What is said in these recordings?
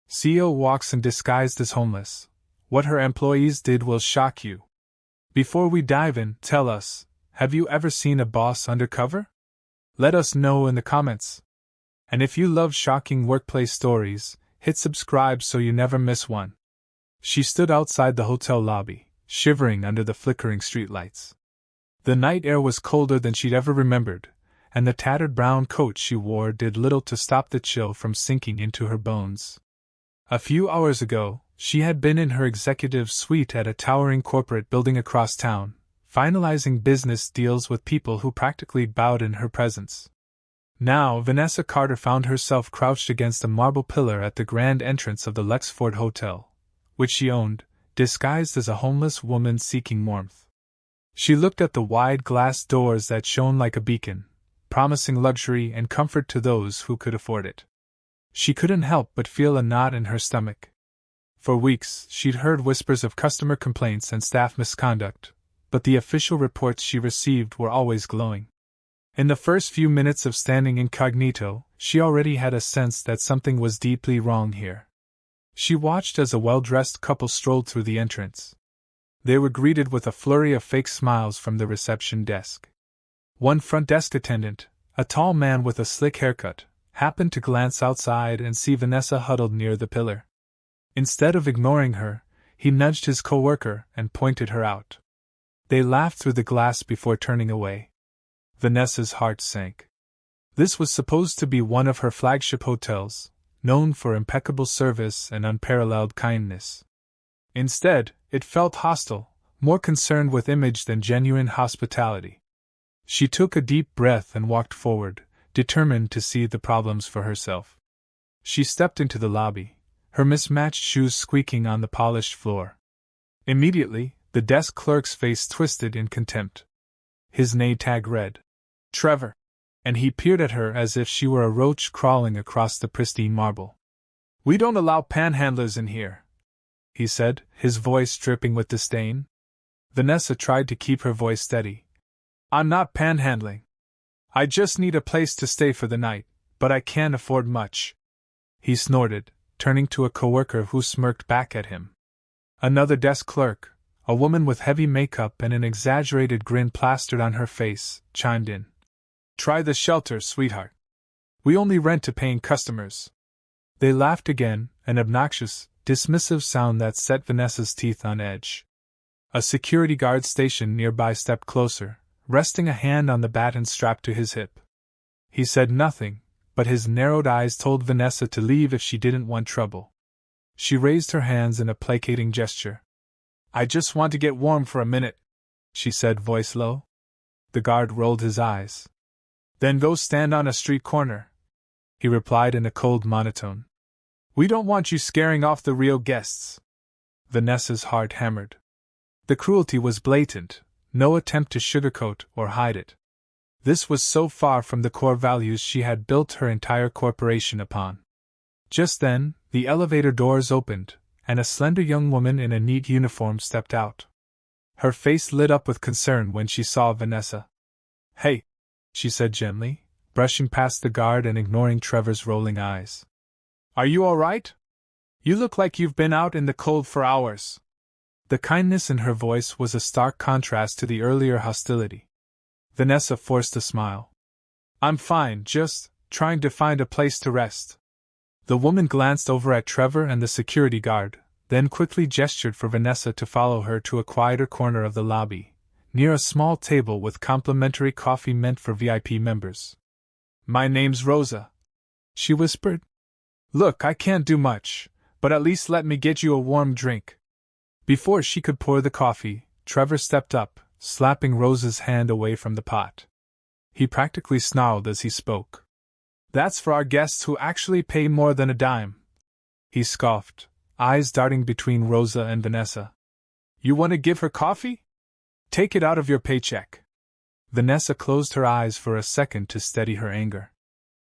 CEO walks in disguised as homeless. What her employees did will shock you. Before we dive in, tell us, have you ever seen a boss undercover? Let us know in the comments. And if you love shocking workplace stories, hit subscribe so you never miss one. She stood outside the hotel lobby, shivering under the flickering streetlights. The night air was colder than she'd ever remembered, and the tattered brown coat she wore did little to stop the chill from sinking into her bones. A few hours ago, she had been in her executive suite at a towering corporate building across town, finalizing business deals with people who practically bowed in her presence. Now, Vanessa Carter found herself crouched against a marble pillar at the grand entrance of the Lexford Hotel, which she owned, disguised as a homeless woman seeking warmth. She looked at the wide glass doors that shone like a beacon, promising luxury and comfort to those who could afford it. She couldn't help but feel a knot in her stomach. For weeks, she'd heard whispers of customer complaints and staff misconduct, but the official reports she received were always glowing. In the first few minutes of standing incognito, she already had a sense that something was deeply wrong here. She watched as a well-dressed couple strolled through the entrance. They were greeted with a flurry of fake smiles from the reception desk. One front desk attendant, a tall man with a slick haircut, happened to glance outside and see Vanessa huddled near the pillar. Instead of ignoring her, he nudged his coworker and pointed her out. They laughed through the glass before turning away. Vanessa's heart sank. This was supposed to be one of her flagship hotels, known for impeccable service and unparalleled kindness. Instead, it felt hostile, more concerned with image than genuine hospitality. She took a deep breath and walked forward, determined to see the problems for herself. She stepped into the lobby, her mismatched shoes squeaking on the polished floor. Immediately, the desk clerk's face twisted in contempt. His name tag read, "Trevor," and he peered at her as if she were a roach crawling across the pristine marble. "We don't allow panhandlers in here," he said, his voice dripping with disdain. Vanessa tried to keep her voice steady. "I'm not panhandling. I just need a place to stay for the night, but I can't afford much," he snorted, turning to a coworker who smirked back at him. Another desk clerk, a woman with heavy makeup and an exaggerated grin plastered on her face, chimed in. "Try the shelter, sweetheart. We only rent to paying customers." They laughed again, an obnoxious, dismissive sound that set Vanessa's teeth on edge. A security guard stationed nearby stepped closer, resting a hand on the baton strapped to his hip. He said nothing, but his narrowed eyes told Vanessa to leave if she didn't want trouble. She raised her hands in a placating gesture. "I just want to get warm for a minute," she said, voice low. The guard rolled his eyes. "Then go stand on a street corner," he replied in a cold monotone. "We don't want you scaring off the real guests." Vanessa's heart hammered. The cruelty was blatant, no attempt to sugarcoat or hide it. This was so far from the core values she had built her entire corporation upon. Just then, the elevator doors opened, and a slender young woman in a neat uniform stepped out. Her face lit up with concern when she saw Vanessa. "Hey," she said gently, brushing past the guard and ignoring Trevor's rolling eyes. "Are you all right? You look like you've been out in the cold for hours." The kindness in her voice was a stark contrast to the earlier hostility. Vanessa forced a smile. "I'm fine, just trying to find a place to rest." The woman glanced over at Trevor and the security guard, then quickly gestured for Vanessa to follow her to a quieter corner of the lobby, near a small table with complimentary coffee meant for VIP members. "My name's Rosa," she whispered. "Look, I can't do much, but at least let me get you a warm drink." Before she could pour the coffee, Trevor stepped up, slapping Rosa's hand away from the pot. He practically snarled as he spoke. "That's for our guests who actually pay more than a dime," he scoffed, eyes darting between Rosa and Vanessa. "You want to give her coffee? Take it out of your paycheck." Vanessa closed her eyes for a second to steady her anger.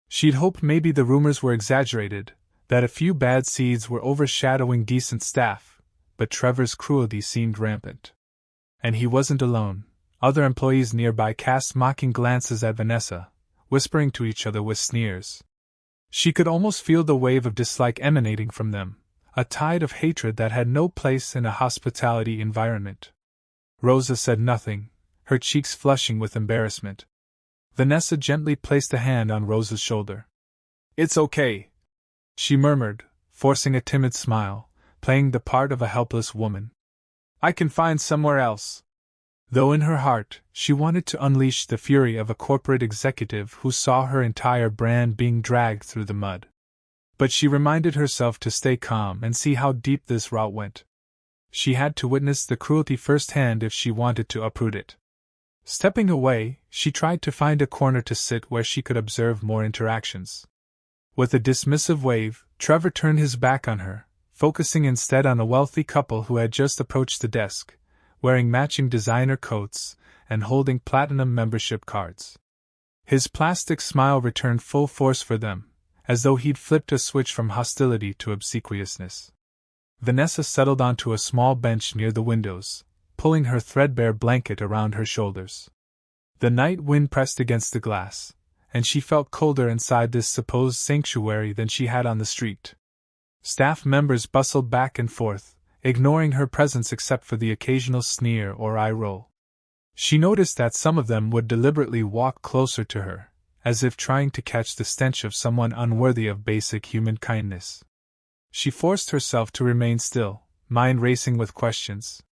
She'd hoped maybe the rumors were exaggerated, that a few bad seeds were overshadowing decent staff, but Trevor's cruelty seemed rampant. And he wasn't alone. Other employees nearby cast mocking glances at Vanessa, whispering to each other with sneers. She could almost feel the wave of dislike emanating from them, a tide of hatred that had no place in a hospitality environment. Rosa said nothing, her cheeks flushing with embarrassment. Vanessa gently placed a hand on Rosa's shoulder. "It's okay," she murmured, forcing a timid smile, playing the part of a helpless woman. "I can find somewhere else." Though in her heart, she wanted to unleash the fury of a corporate executive who saw her entire brand being dragged through the mud. But she reminded herself to stay calm and see how deep this route went. She had to witness the cruelty firsthand if she wanted to uproot it. Stepping away, she tried to find a corner to sit where she could observe more interactions. With a dismissive wave, Trevor turned his back on her, focusing instead on a wealthy couple who had just approached the desk, wearing matching designer coats and holding platinum membership cards. His plastic smile returned full force for them, as though he'd flipped a switch from hostility to obsequiousness. Vanessa settled onto a small bench near the windows, pulling her threadbare blanket around her shoulders. The night wind pressed against the glass, and she felt colder inside this supposed sanctuary than she had on the street. Staff members bustled back and forth, ignoring her presence except for the occasional sneer or eye roll. She noticed that some of them would deliberately walk closer to her, as if trying to catch the stench of someone unworthy of basic human kindness. She forced herself to remain still, mind racing with questions.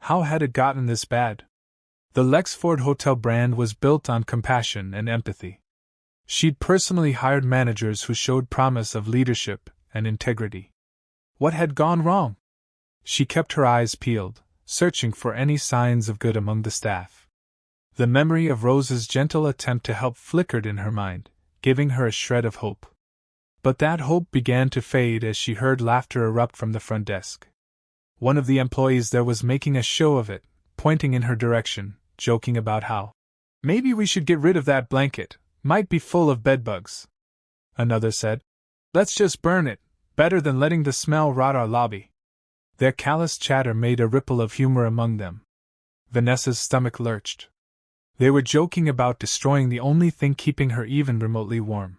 How had it gotten this bad? The Lexford Hotel brand was built on compassion and empathy. She'd personally hired managers who showed promise of leadership and integrity. What had gone wrong? She kept her eyes peeled, searching for any signs of good among the staff. The memory of Rosa's gentle attempt to help flickered in her mind, giving her a shred of hope. But that hope began to fade as she heard laughter erupt from the front desk. One of the employees there was making a show of it, pointing in her direction, joking about how, "Maybe we should get rid of that blanket, might be full of bedbugs." Another said, "Let's just burn it, better than letting the smell rot our lobby." Their callous chatter made a ripple of humor among them. Vanessa's stomach lurched. They were joking about destroying the only thing keeping her even remotely warm.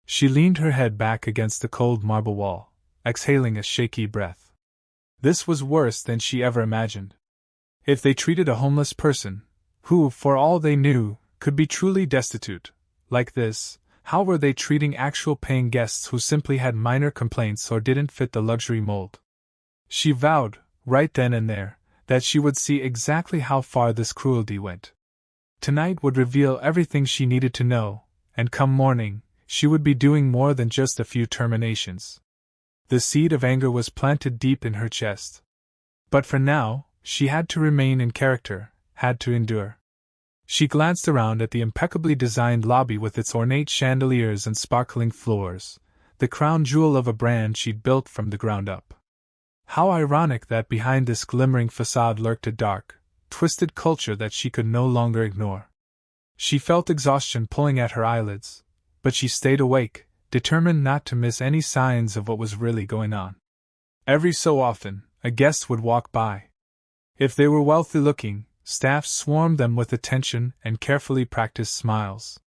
She leaned her head back against the cold marble wall, exhaling a shaky breath. This was worse than she ever imagined. If they treated a homeless person, who, for all they knew, could be truly destitute, like this, how were they treating actual paying guests who simply had minor complaints or didn't fit the luxury mold? She vowed, right then and there, that she would see exactly how far this cruelty went. Tonight would reveal everything she needed to know, and come morning, she would be doing more than just a few terminations. The seed of anger was planted deep in her chest. But for now, she had to remain in character, had to endure. She glanced around at the impeccably designed lobby with its ornate chandeliers and sparkling floors, the crown jewel of a brand she'd built from the ground up. How ironic that behind this glimmering facade lurked a dark, twisted culture that she could no longer ignore. She felt exhaustion pulling at her eyelids, but she stayed awake, determined not to miss any signs of what was really going on. Every so often, a guest would walk by. If they were wealthy-looking, staff swarmed them with attention and carefully practiced smiles.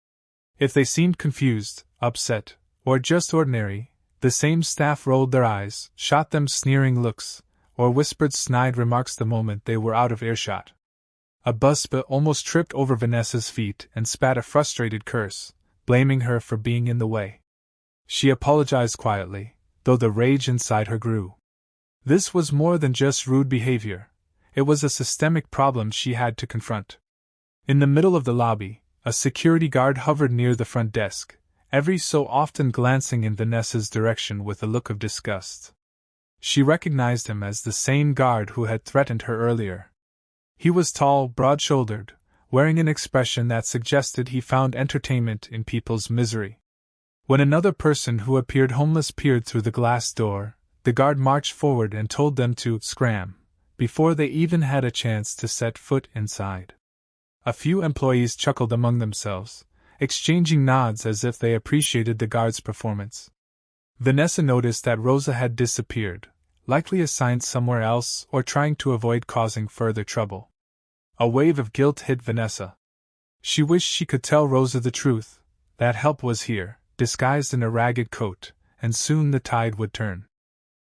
If they seemed confused, upset, or just ordinary, the same staff rolled their eyes, shot them sneering looks, or whispered snide remarks the moment they were out of earshot. A buzzsaw almost tripped over Vanessa's feet and spat a frustrated curse, blaming her for being in the way. She apologized quietly, though the rage inside her grew. This was more than just rude behavior. It was a systemic problem she had to confront. In the middle of the lobby, a security guard hovered near the front desk, every so often glancing in Vanessa's direction with a look of disgust. She recognized him as the same guard who had threatened her earlier. He was tall, broad-shouldered, wearing an expression that suggested he found entertainment in people's misery. When another person who appeared homeless peered through the glass door, the guard marched forward and told them to scram, before they even had a chance to set foot inside. A few employees chuckled among themselves, exchanging nods as if they appreciated the guard's performance. Vanessa noticed that Rosa had disappeared, likely assigned somewhere else or trying to avoid causing further trouble. A wave of guilt hit Vanessa. She wished she could tell Rosa the truth, that help was here, disguised in a ragged coat, and soon the tide would turn.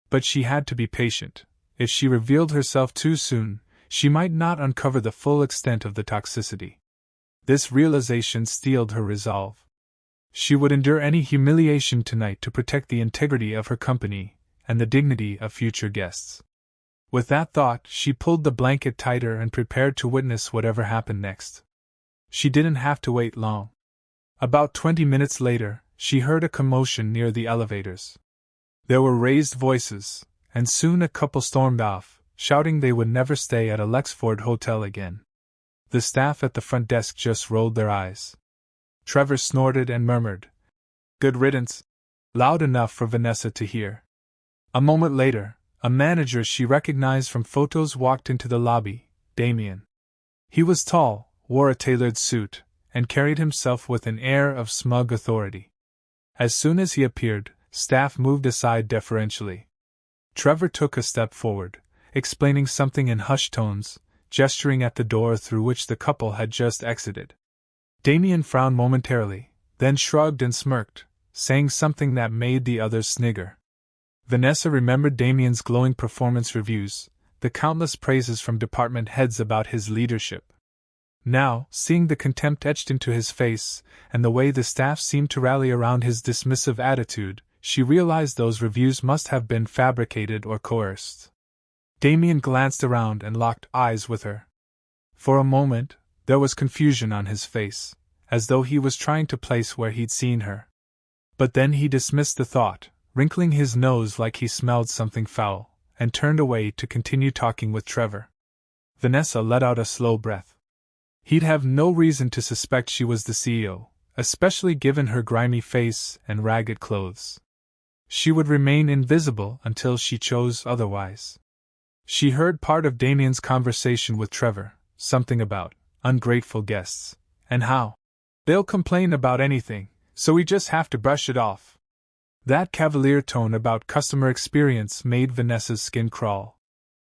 But she had to be patient. If she revealed herself too soon, she might not uncover the full extent of the toxicity. This realization steeled her resolve. She would endure any humiliation tonight to protect the integrity of her company and the dignity of future guests. With that thought, she pulled the blanket tighter and prepared to witness whatever happened next. She didn't have to wait long. About 20 minutes later, she heard a commotion near the elevators. There were raised voices, and soon a couple stormed off, shouting they would never stay at a Lexford hotel again. The staff at the front desk just rolled their eyes. Trevor snorted and murmured, "Good riddance," loud enough for Vanessa to hear. A moment later, a manager she recognized from photos walked into the lobby, Damien. He was tall, wore a tailored suit, and carried himself with an air of smug authority. As soon as he appeared, staff moved aside deferentially. Trevor took a step forward, explaining something in hushed tones, gesturing at the door through which the couple had just exited. Damien frowned momentarily, then shrugged and smirked, saying something that made the others snigger. Vanessa remembered Damien's glowing performance reviews, the countless praises from department heads about his leadership. Now, seeing the contempt etched into his face, and the way the staff seemed to rally around his dismissive attitude, she realized those reviews must have been fabricated or coerced. Damien glanced around and locked eyes with her. For a moment, there was confusion on his face, as though he was trying to place where he'd seen her. But then he dismissed the thought, wrinkling his nose like he smelled something foul, and turned away to continue talking with Trevor. Vanessa let out a slow breath. He'd have no reason to suspect she was the CEO, especially given her grimy face and ragged clothes. She would remain invisible until she chose otherwise. She heard part of Damien's conversation with Trevor, something about ungrateful guests, and how they'll complain about anything, so we just have to brush it off. That cavalier tone about customer experience made Vanessa's skin crawl.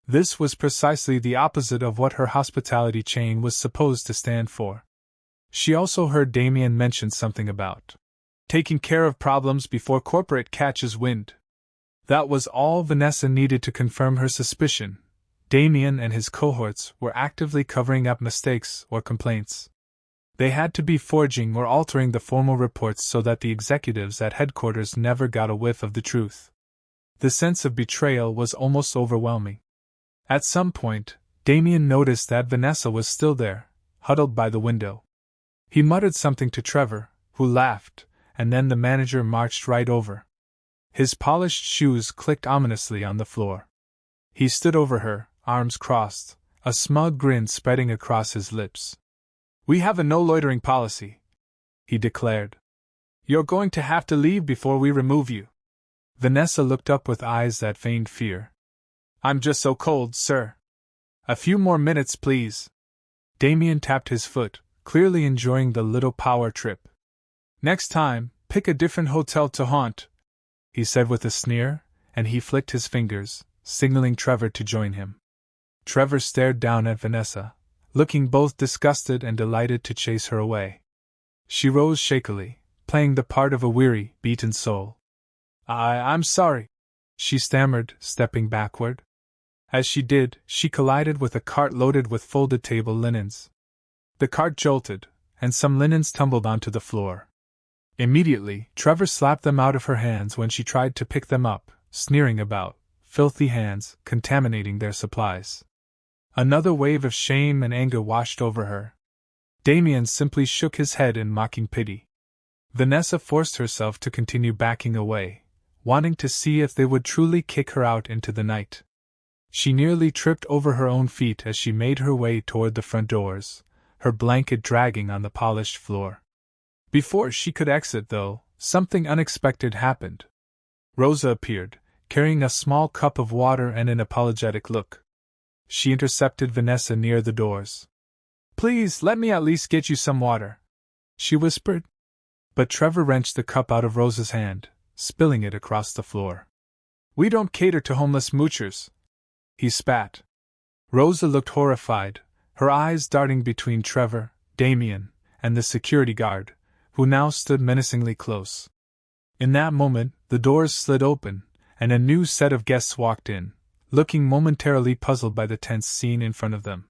This was precisely the opposite of what her hospitality chain was supposed to stand for. She also heard Damien mention something about taking care of problems before corporate catches wind. That was all Vanessa needed to confirm her suspicion. Damien and his cohorts were actively covering up mistakes or complaints. They had to be forging or altering the formal reports so that the executives at headquarters never got a whiff of the truth. The sense of betrayal was almost overwhelming. At some point, Damien noticed that Vanessa was still there, huddled by the window. He muttered something to Trevor, who laughed, and then the manager marched right over. His polished shoes clicked ominously on the floor. He stood over her, arms crossed, a smug grin spreading across his lips. "We have a no-loitering policy," he declared. "You're going to have to leave before we remove you." Vanessa looked up with eyes that feigned fear. "I'm just so cold, sir. A few more minutes, please." Damien tapped his foot, clearly enjoying the little power trip. "Next time, pick a different hotel to haunt," he said with a sneer, and he flicked his fingers, signaling Trevor to join him. Trevor stared down at Vanessa, looking both disgusted and delighted to chase her away. She rose shakily, playing the part of a weary, beaten soul. I'm sorry," she stammered, stepping backward. As she did, she collided with a cart loaded with folded table linens. The cart jolted, and some linens tumbled onto the floor. Immediately, Trevor slapped them out of her hands when she tried to pick them up, sneering about filthy hands contaminating their supplies. Another wave of shame and anger washed over her. Damien simply shook his head in mocking pity. Vanessa forced herself to continue backing away, wanting to see if they would truly kick her out into the night. She nearly tripped over her own feet as she made her way toward the front doors, her blanket dragging on the polished floor. Before she could exit, though, something unexpected happened. Rosa appeared, carrying a small cup of water and an apologetic look. She intercepted Vanessa near the doors. "Please, let me at least get you some water," she whispered. But Trevor wrenched the cup out of Rosa's hand, spilling it across the floor. "We don't cater to homeless moochers," he spat. Rosa looked horrified, her eyes darting between Trevor, Damien, and the security guard, who now stood menacingly close. In that moment, the doors slid open, and a new set of guests walked in, looking momentarily puzzled by the tense scene in front of them.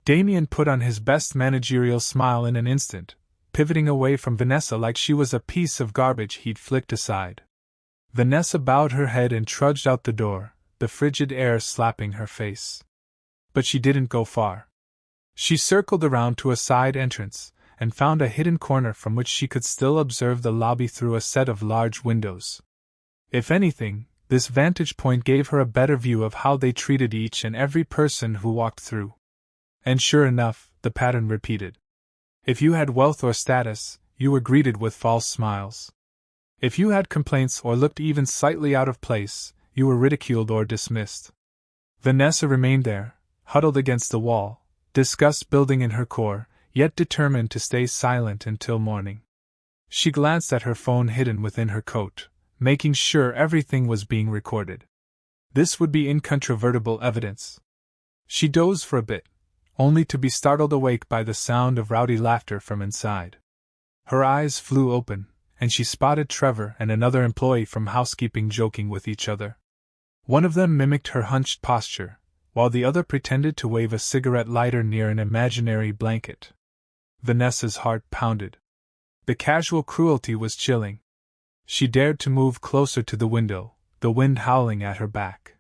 Damien put on his best managerial smile in an instant, pivoting away from Vanessa like she was a piece of garbage he'd flicked aside. Vanessa bowed her head and trudged out the door, the frigid air slapping her face. But she didn't go far. She circled around to a side entrance, and found a hidden corner from which she could still observe the lobby through a set of large windows. If anything, this vantage point gave her a better view of how they treated each and every person who walked through. And sure enough, the pattern repeated. If you had wealth or status, you were greeted with false smiles. If you had complaints or looked even slightly out of place, you were ridiculed or dismissed. Vanessa remained there, huddled against the wall, disgust building in her core, yet determined to stay silent until morning. She glanced at her phone hidden within her coat, making sure everything was being recorded. This would be incontrovertible evidence. She dozed for a bit, only to be startled awake by the sound of rowdy laughter from inside. Her eyes flew open, and she spotted Trevor and another employee from housekeeping joking with each other. One of them mimicked her hunched posture, while the other pretended to wave a cigarette lighter near an imaginary blanket. Vanessa's heart pounded. The casual cruelty was chilling. She dared to move closer to the window, the wind howling at her back.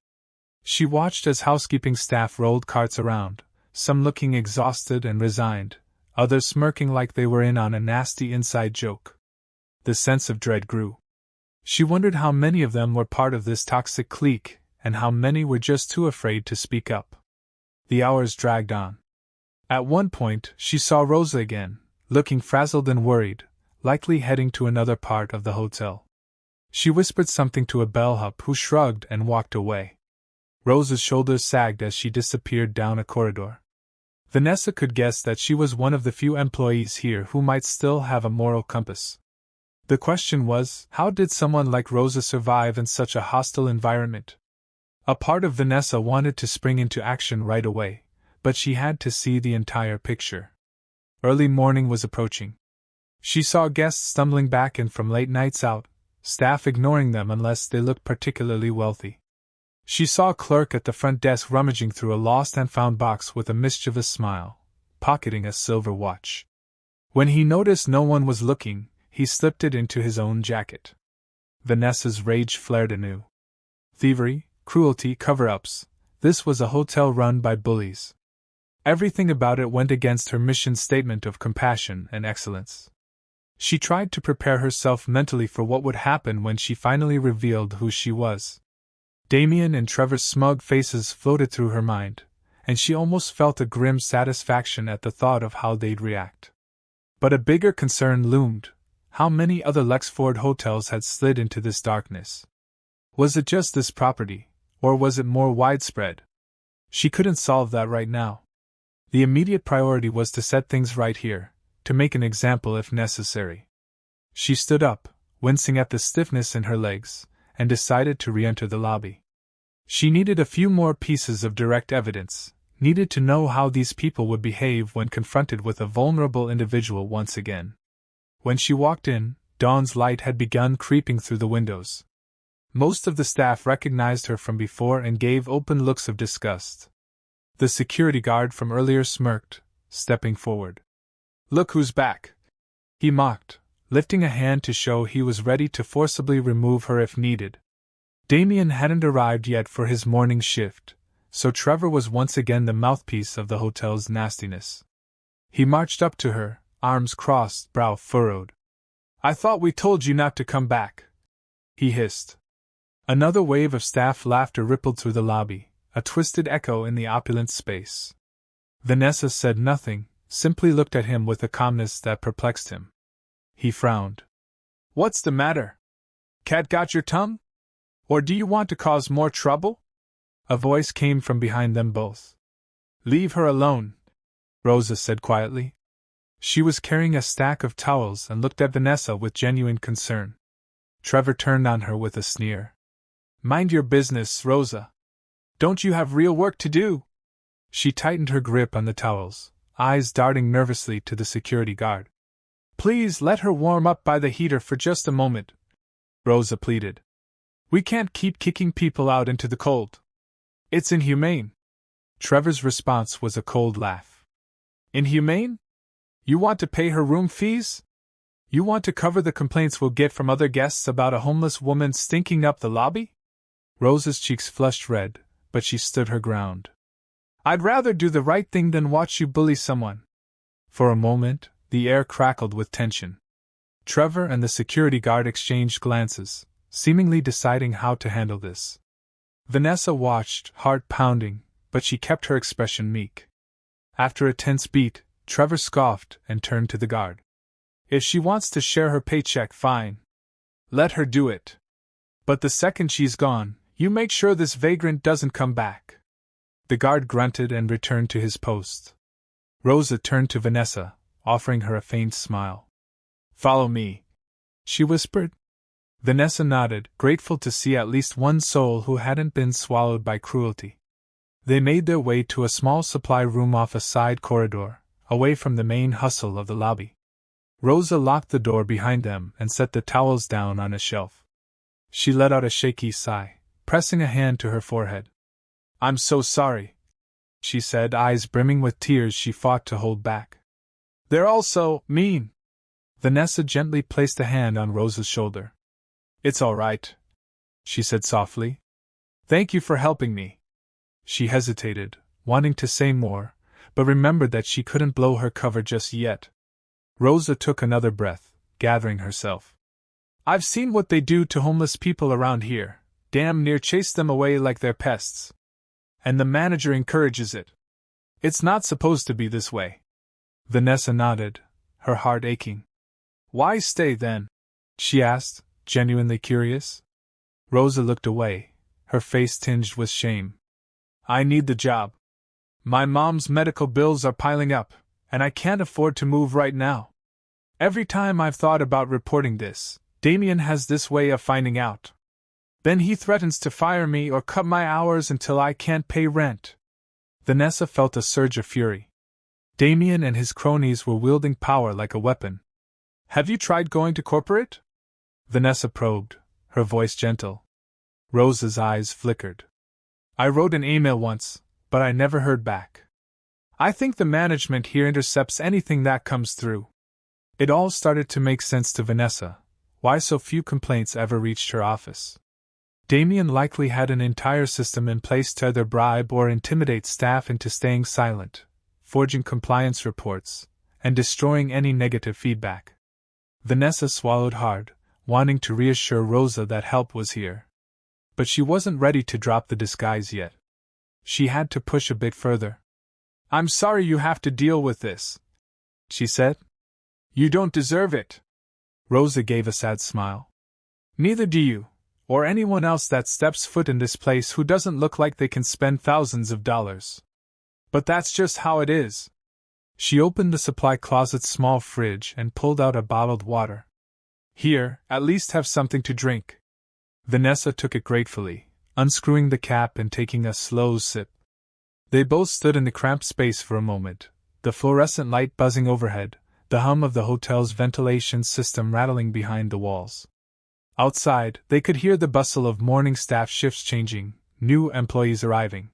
She watched as housekeeping staff rolled carts around, some looking exhausted and resigned, others smirking like they were in on a nasty inside joke. The sense of dread grew. She wondered how many of them were part of this toxic clique, and how many were just too afraid to speak up. The hours dragged on. At one point, she saw Rosa again, looking frazzled and worried, likely heading to another part of the hotel. She whispered something to a bellhop who shrugged and walked away. Rosa's shoulders sagged as she disappeared down a corridor. Vanessa could guess that she was one of the few employees here who might still have a moral compass. The question was, how did someone like Rosa survive in such a hostile environment? A part of Vanessa wanted to spring into action right away, but she had to see the entire picture. Early morning was approaching. She saw guests stumbling back in from late nights out, staff ignoring them unless they looked particularly wealthy. She saw a clerk at the front desk rummaging through a lost and found box with a mischievous smile, pocketing a silver watch. When he noticed no one was looking, he slipped it into his own jacket. Vanessa's rage flared anew. Thievery, cruelty, cover-ups. This was a hotel run by bullies. Everything about it went against her mission statement of compassion and excellence. She tried to prepare herself mentally for what would happen when she finally revealed who she was. Damien and Trevor's smug faces floated through her mind, and she almost felt a grim satisfaction at the thought of how they'd react. But a bigger concern loomed. How many other Lexford hotels had slid into this darkness? Was it just this property, or was it more widespread? She couldn't solve that right now. The immediate priority was to set things right here, to make an example if necessary. She stood up, wincing at the stiffness in her legs, and decided to re-enter the lobby. She needed a few more pieces of direct evidence, needed to know how these people would behave when confronted with a vulnerable individual once again. When she walked in, dawn's light had begun creeping through the windows. Most of the staff recognized her from before and gave open looks of disgust. The security guard from earlier smirked, stepping forward. "Look who's back," he mocked, lifting a hand to show he was ready to forcibly remove her if needed. Damien hadn't arrived yet for his morning shift, so Trevor was once again the mouthpiece of the hotel's nastiness. He marched up to her, arms crossed, brow furrowed. "I thought we told you not to come back," he hissed. Another wave of staff laughter rippled through the lobby, a twisted echo in the opulent space. Vanessa said nothing, simply looked at him with a calmness that perplexed him. He frowned. "What's the matter? Cat got your tongue? Or do you want to cause more trouble?" A voice came from behind them both. "Leave her alone," Rosa said quietly. She was carrying a stack of towels and looked at Vanessa with genuine concern. Trevor turned on her with a sneer. "Mind your business, Rosa. Don't you have real work to do?" She tightened her grip on the towels, eyes darting nervously to the security guard. "Please let her warm up by the heater for just a moment," Rosa pleaded. We can't keep kicking people out into the cold. It's inhumane. Trevor's response was a cold laugh. Inhumane? You want to pay her room fees? You want to cover the complaints we'll get from other guests about a homeless woman stinking up the lobby? Rosa's cheeks flushed red, but she stood her ground. I'd rather do the right thing than watch you bully someone. For a moment, the air crackled with tension. Trevor and the security guard exchanged glances, seemingly deciding how to handle this. Vanessa watched, heart pounding, but she kept her expression meek. After a tense beat, Trevor scoffed and turned to the guard. If she wants to share her paycheck, fine. Let her do it. But the second she's gone, you make sure this vagrant doesn't come back. The guard grunted and returned to his post. Rosa turned to Vanessa, offering her a faint smile. Follow me, she whispered. Vanessa nodded, grateful to see at least one soul who hadn't been swallowed by cruelty. They made their way to a small supply room off a side corridor, away from the main hustle of the lobby. Rosa locked the door behind them and set the towels down on a shelf. She let out a shaky sigh, pressing a hand to her forehead. I'm so sorry, she said, eyes brimming with tears she fought to hold back. They're all so mean. Vanessa gently placed a hand on Rosa's shoulder. It's all right, she said softly. Thank you for helping me. She hesitated, wanting to say more, but remembered that she couldn't blow her cover just yet. Rosa took another breath, gathering herself. I've seen what they do to homeless people around here, damn near chase them away like they're pests. And the manager encourages it. It's not supposed to be this way. Vanessa nodded, her heart aching. Why stay then? She asked, genuinely curious. Rosa looked away, her face tinged with shame. I need the job. My mom's medical bills are piling up, and I can't afford to move right now. Every time I've thought about reporting this, Damien has this way of finding out. Then he threatens to fire me or cut my hours until I can't pay rent. Vanessa felt a surge of fury. Damien and his cronies were wielding power like a weapon. Have you tried going to corporate? Vanessa probed, her voice gentle. Rosa's eyes flickered. I wrote an email once, but I never heard back. I think the management here intercepts anything that comes through. It all started to make sense to Vanessa, why so few complaints ever reached her office. Damien likely had an entire system in place to either bribe or intimidate staff into staying silent, forging compliance reports, and destroying any negative feedback. Vanessa swallowed hard, wanting to reassure Rosa that help was here. But she wasn't ready to drop the disguise yet. She had to push a bit further. I'm sorry you have to deal with this, she said. You don't deserve it. Rosa gave a sad smile. Neither do you, or anyone else that steps foot in this place who doesn't look like they can spend thousands of dollars. But that's just how it is. She opened the supply closet's small fridge and pulled out a bottled water. Here, at least have something to drink. Vanessa took it gratefully, unscrewing the cap and taking a slow sip. They both stood in the cramped space for a moment, the fluorescent light buzzing overhead, the hum of the hotel's ventilation system rattling behind the walls. Outside, they could hear the bustle of morning staff shifts changing, new employees arriving.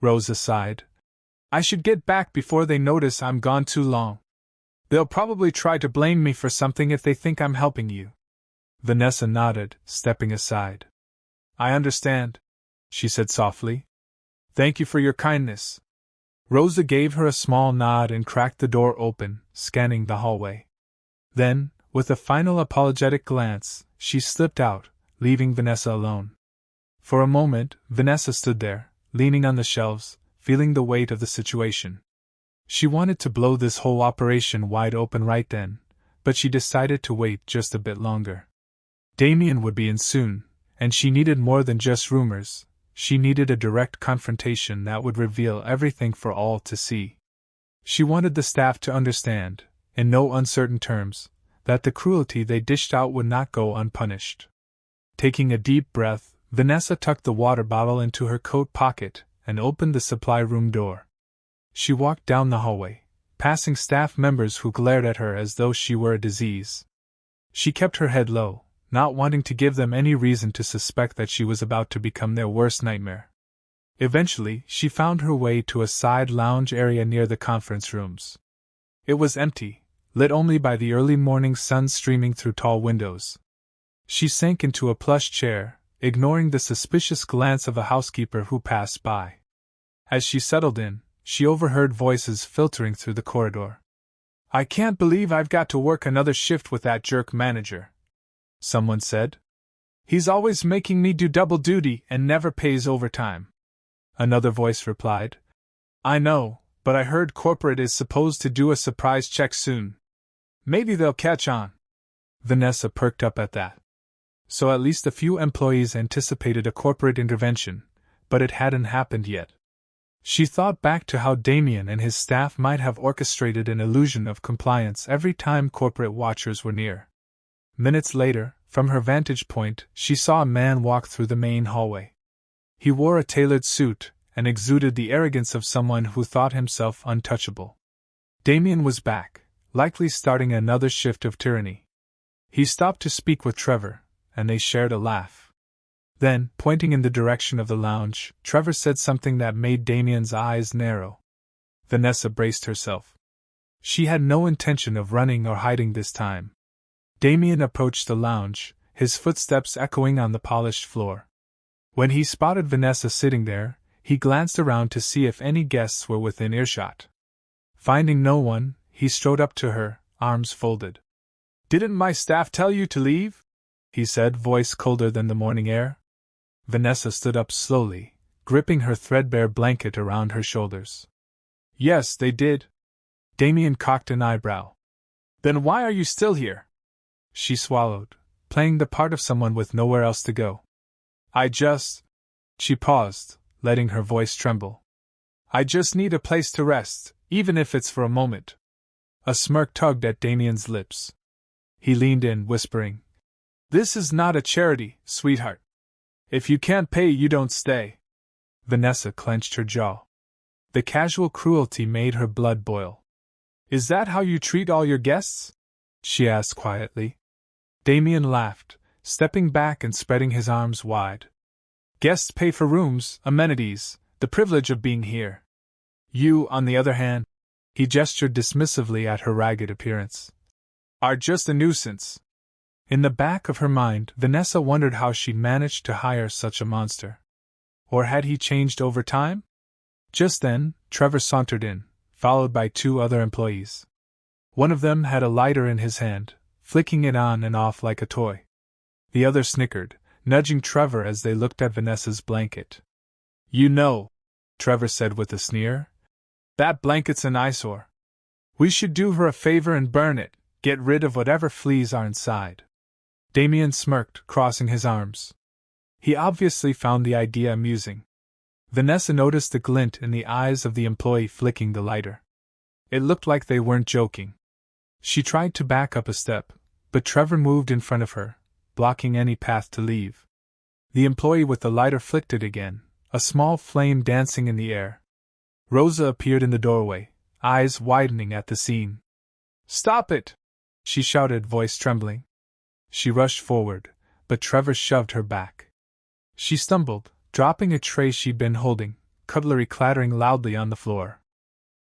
Rosa sighed. I should get back before they notice I'm gone too long. They'll probably try to blame me for something if they think I'm helping you. Vanessa nodded, stepping aside. I understand, she said softly. Thank you for your kindness. Rosa gave her a small nod and cracked the door open, scanning the hallway. Then, with a final apologetic glance, she slipped out, leaving Vanessa alone. For a moment, Vanessa stood there, leaning on the shelves, feeling the weight of the situation. She wanted to blow this whole operation wide open right then, but she decided to wait just a bit longer. Damien would be in soon, and she needed more than just rumors. She needed a direct confrontation that would reveal everything for all to see. She wanted the staff to understand, in no uncertain terms, that the cruelty they dished out would not go unpunished. Taking a deep breath, Vanessa tucked the water bottle into her coat pocket and opened the supply room door. She walked down the hallway, passing staff members who glared at her as though she were a disease. She kept her head low, not wanting to give them any reason to suspect that she was about to become their worst nightmare. Eventually, she found her way to a side lounge area near the conference rooms. It was empty, lit only by the early morning sun streaming through tall windows. She sank into a plush chair, ignoring the suspicious glance of a housekeeper who passed by. As she settled in, she overheard voices filtering through the corridor. "I can't believe I've got to work another shift with that jerk manager," someone said. "He's always making me do double duty and never pays overtime." Another voice replied, "I know, but I heard corporate is supposed to do a surprise check soon. Maybe they'll catch on." Vanessa perked up at that. So at least a few employees anticipated a corporate intervention, but it hadn't happened yet. She thought back to how Damien and his staff might have orchestrated an illusion of compliance every time corporate watchers were near. Minutes later, from her vantage point, she saw a man walk through the main hallway. He wore a tailored suit and exuded the arrogance of someone who thought himself untouchable. Damien was back, likely starting another shift of tyranny. He stopped to speak with Trevor, and they shared a laugh. Then, pointing in the direction of the lounge, Trevor said something that made Damien's eyes narrow. Vanessa braced herself. She had no intention of running or hiding this time. Damien approached the lounge, his footsteps echoing on the polished floor. When he spotted Vanessa sitting there, he glanced around to see if any guests were within earshot. Finding no one, he strode up to her, arms folded. "Didn't my staff tell you to leave?" he said, voice colder than the morning air. Vanessa stood up slowly, gripping her threadbare blanket around her shoulders. "Yes, they did." Damien cocked an eyebrow. "Then why are you still here?" She swallowed, playing the part of someone with nowhere else to go. She paused, letting her voice tremble. "I just need a place to rest, even if it's for a moment." A smirk tugged at Damien's lips. He leaned in, whispering, "This is not a charity, sweetheart. If you can't pay, you don't stay." Vanessa clenched her jaw. The casual cruelty made her blood boil. "Is that how you treat all your guests?" she asked quietly. Damien laughed, stepping back and spreading his arms wide. "Guests pay for rooms, amenities, the privilege of being here. You, on the other hand," he gestured dismissively at her ragged appearance, "are just a nuisance." In the back of her mind, Vanessa wondered how she managed to hire such a monster. Or had he changed over time? Just then, Trevor sauntered in, followed by two other employees. One of them had a lighter in his hand, flicking it on and off like a toy. The other snickered, nudging Trevor as they looked at Vanessa's blanket. "You know," Trevor said with a sneer, "that blanket's an eyesore. We should do her a favor and burn it, get rid of whatever fleas are inside." Damien smirked, crossing his arms. He obviously found the idea amusing. Vanessa noticed the glint in the eyes of the employee flicking the lighter. It looked like they weren't joking. She tried to back up a step, but Trevor moved in front of her, blocking any path to leave. The employee with the lighter flicked it again, a small flame dancing in the air. Rosa appeared in the doorway, eyes widening at the scene. "Stop it!" she shouted, voice trembling. She rushed forward, but Trevor shoved her back. She stumbled, dropping a tray she'd been holding, cutlery clattering loudly on the floor.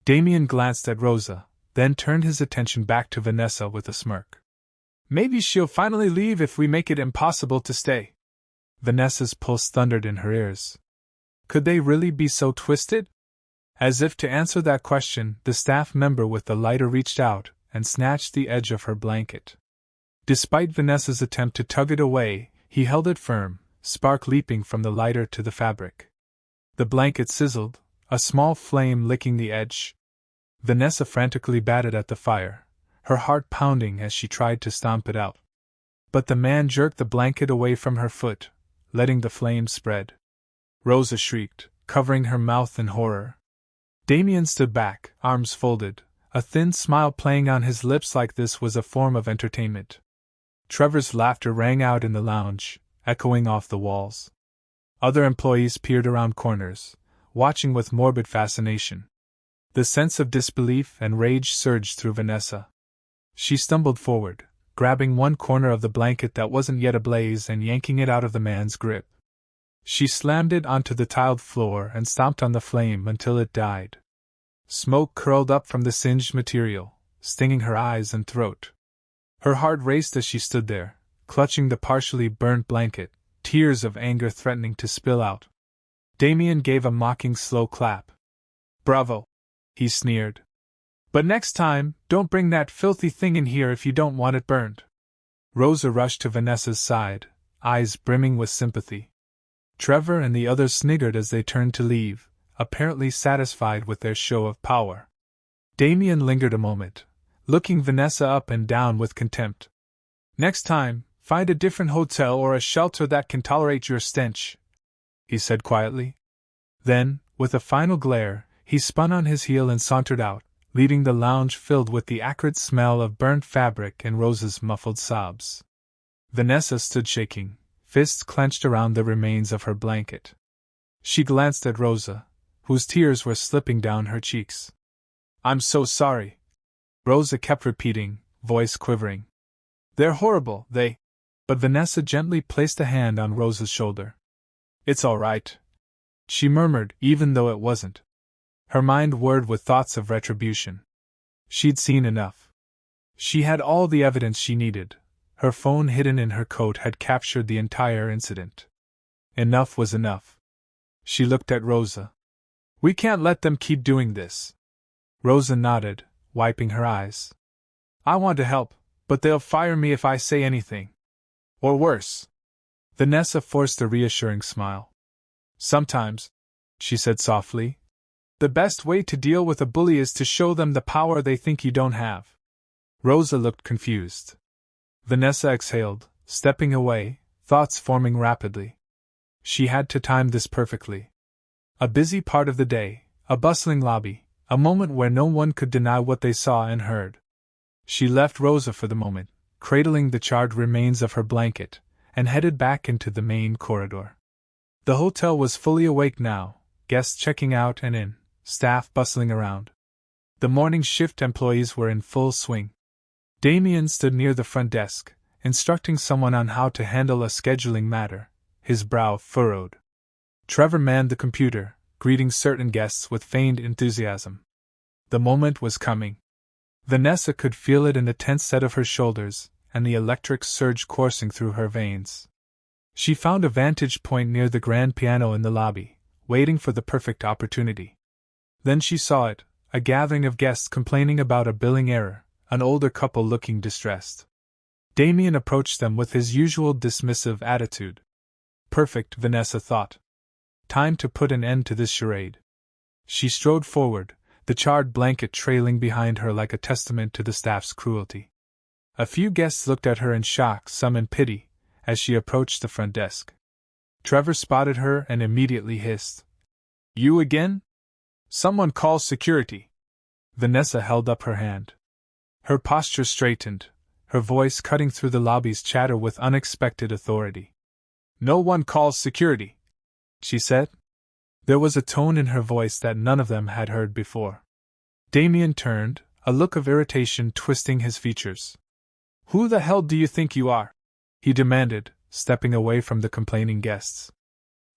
Damien glanced at Rosa, then turned his attention back to Vanessa with a smirk. "Maybe she'll finally leave if we make it impossible to stay." Vanessa's pulse thundered in her ears. Could they really be so twisted? As if to answer that question, the staff member with the lighter reached out and snatched the edge of her blanket. Despite Vanessa's attempt to tug it away, he held it firm, spark leaping from the lighter to the fabric. The blanket sizzled, a small flame licking the edge. Vanessa frantically batted at the fire, her heart pounding as she tried to stomp it out. But the man jerked the blanket away from her foot, letting the flame spread. Rosa shrieked, covering her mouth in horror. Damien stood back, arms folded, a thin smile playing on his lips like this was a form of entertainment. Trevor's laughter rang out in the lounge, echoing off the walls. Other employees peered around corners, watching with morbid fascination. The sense of disbelief and rage surged through Vanessa. She stumbled forward, grabbing one corner of the blanket that wasn't yet ablaze and yanking it out of the man's grip. She slammed it onto the tiled floor and stomped on the flame until it died. Smoke curled up from the singed material, stinging her eyes and throat. Her heart raced as she stood there, clutching the partially burnt blanket, tears of anger threatening to spill out. Damien gave a mocking slow clap. "Bravo," he sneered. "But next time, don't bring that filthy thing in here if you don't want it burned." Rosa rushed to Vanessa's side, eyes brimming with sympathy. Trevor and the others sniggered as they turned to leave, apparently satisfied with their show of power. Damien lingered a moment, looking Vanessa up and down with contempt. "Next time, find a different hotel or a shelter that can tolerate your stench," he said quietly. Then, with a final glare, he spun on his heel and sauntered out, leaving the lounge filled with the acrid smell of burnt fabric and Rosa's muffled sobs. Vanessa stood shaking, fists clenched around the remains of her blanket. She glanced at Rosa, whose tears were slipping down her cheeks. "I'm so sorry," Rosa kept repeating, voice quivering. "They're horrible, they—" But Vanessa gently placed a hand on Rosa's shoulder. "It's all right," she murmured, even though it wasn't. Her mind whirred with thoughts of retribution. She'd seen enough. She had all the evidence she needed. Her phone hidden in her coat had captured the entire incident. Enough was enough. She looked at Rosa. "We can't let them keep doing this." Rosa nodded, wiping her eyes. "I want to help, but they'll fire me if I say anything. Or worse." Vanessa forced a reassuring smile. "Sometimes," she said softly, "the best way to deal with a bully is to show them the power they think you don't have." Rosa looked confused. Vanessa exhaled, stepping away, thoughts forming rapidly. She had to time this perfectly. A busy part of the day, a bustling lobby, a moment where no one could deny what they saw and heard. She left Rosa for the moment, cradling the charred remains of her blanket, and headed back into the main corridor. The hotel was fully awake now, guests checking out and in, staff bustling around. The morning shift employees were in full swing. Damien stood near the front desk, instructing someone on how to handle a scheduling matter, his brow furrowed. Trevor manned the computer, greeting certain guests with feigned enthusiasm. The moment was coming. Vanessa could feel it in the tense set of her shoulders, and the electric surge coursing through her veins. She found a vantage point near the grand piano in the lobby, waiting for the perfect opportunity. Then she saw it, a gathering of guests complaining about a billing error, an older couple looking distressed. Damien approached them with his usual dismissive attitude. Perfect, Vanessa thought. Time to put an end to this charade. She strode forward, the charred blanket trailing behind her like a testament to the staff's cruelty. A few guests looked at her in shock, some in pity, as she approached the front desk. Trevor spotted her and immediately hissed, "You again? Someone call security." Vanessa held up her hand. Her posture straightened, her voice cutting through the lobby's chatter with unexpected authority. "No one calls security," she said. There was a tone in her voice that none of them had heard before. Damien turned, a look of irritation twisting his features. "Who the hell do you think you are?" he demanded, stepping away from the complaining guests.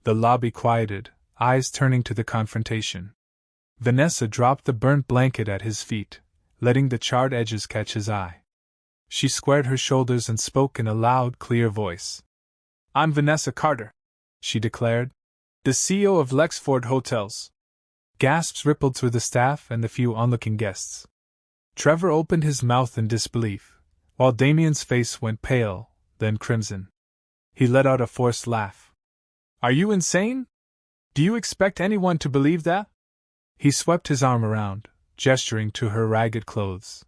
The lobby quieted, eyes turning to the confrontation. Vanessa dropped the burnt blanket at his feet, letting the charred edges catch his eye. She squared her shoulders and spoke in a loud, clear voice. "I'm Vanessa Carter," she declared, "the CEO of Lexford Hotels." Gasps rippled through the staff and the few onlooking guests. Trevor opened his mouth in disbelief, while Damien's face went pale, then crimson. He let out a forced laugh. "Are you insane? Do you expect anyone to believe that?" He swept his arm around, gesturing to her ragged clothes.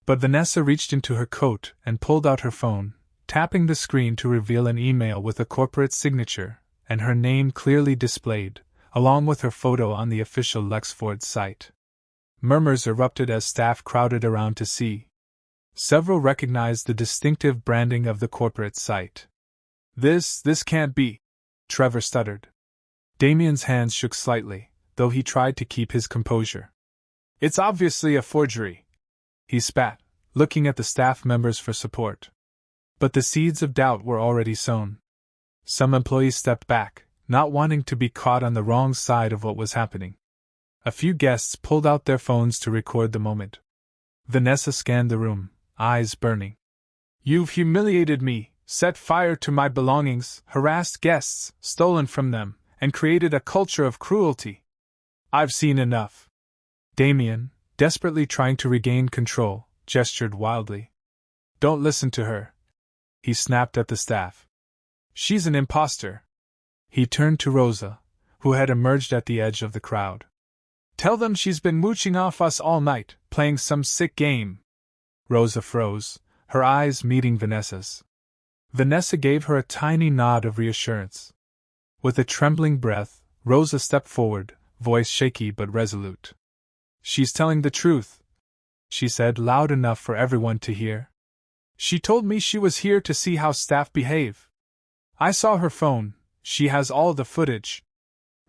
But Vanessa reached into her coat and pulled out her phone, tapping the screen to reveal an email with a corporate signature, and her name clearly displayed, along with her photo on the official Lexford site. Murmurs erupted as staff crowded around to see. Several recognized the distinctive branding of the corporate site. This can't be," Trevor stuttered. Damien's hands shook slightly, though he tried to keep his composure. "It's obviously a forgery," he spat, looking at the staff members for support. But the seeds of doubt were already sown. Some employees stepped back, not wanting to be caught on the wrong side of what was happening. A few guests pulled out their phones to record the moment. Vanessa scanned the room, eyes burning. "You've humiliated me, set fire to my belongings, harassed guests, stolen from them, and created a culture of cruelty. I've seen enough." Damien, desperately trying to regain control, gestured wildly. "Don't listen to her," he snapped at the staff. "She's an imposter." He turned to Rosa, who had emerged at the edge of the crowd. "Tell them she's been mooching off us all night, playing some sick game." Rosa froze, her eyes meeting Vanessa's. Vanessa gave her a tiny nod of reassurance. With a trembling breath, Rosa stepped forward, voice shaky but resolute. "She's telling the truth," she said loud enough for everyone to hear. "She told me she was here to see how staff behave. I saw her phone, she has all the footage."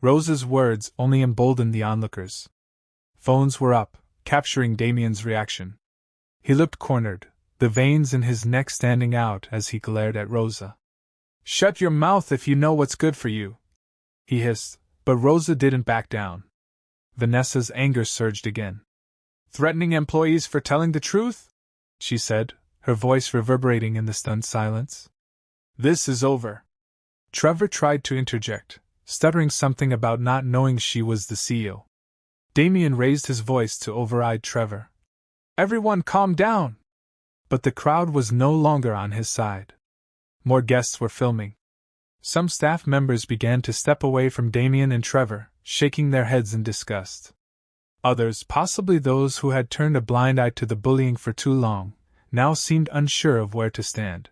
Rosa's words only emboldened the onlookers. Phones were up, capturing Damien's reaction. He looked cornered, the veins in his neck standing out as he glared at Rosa. "Shut your mouth if you know what's good for you," he hissed, but Rosa didn't back down. Vanessa's anger surged again. "Threatening employees for telling the truth?" she said, her voice reverberating in the stunned silence. "This is over." Trevor tried to interject, stuttering something about not knowing she was the CEO. Damien raised his voice to override Trevor. "Everyone calm down!" But the crowd was no longer on his side. More guests were filming. Some staff members began to step away from Damien and Trevor, shaking their heads in disgust. Others, possibly those who had turned a blind eye to the bullying for too long, now seemed unsure of where to stand.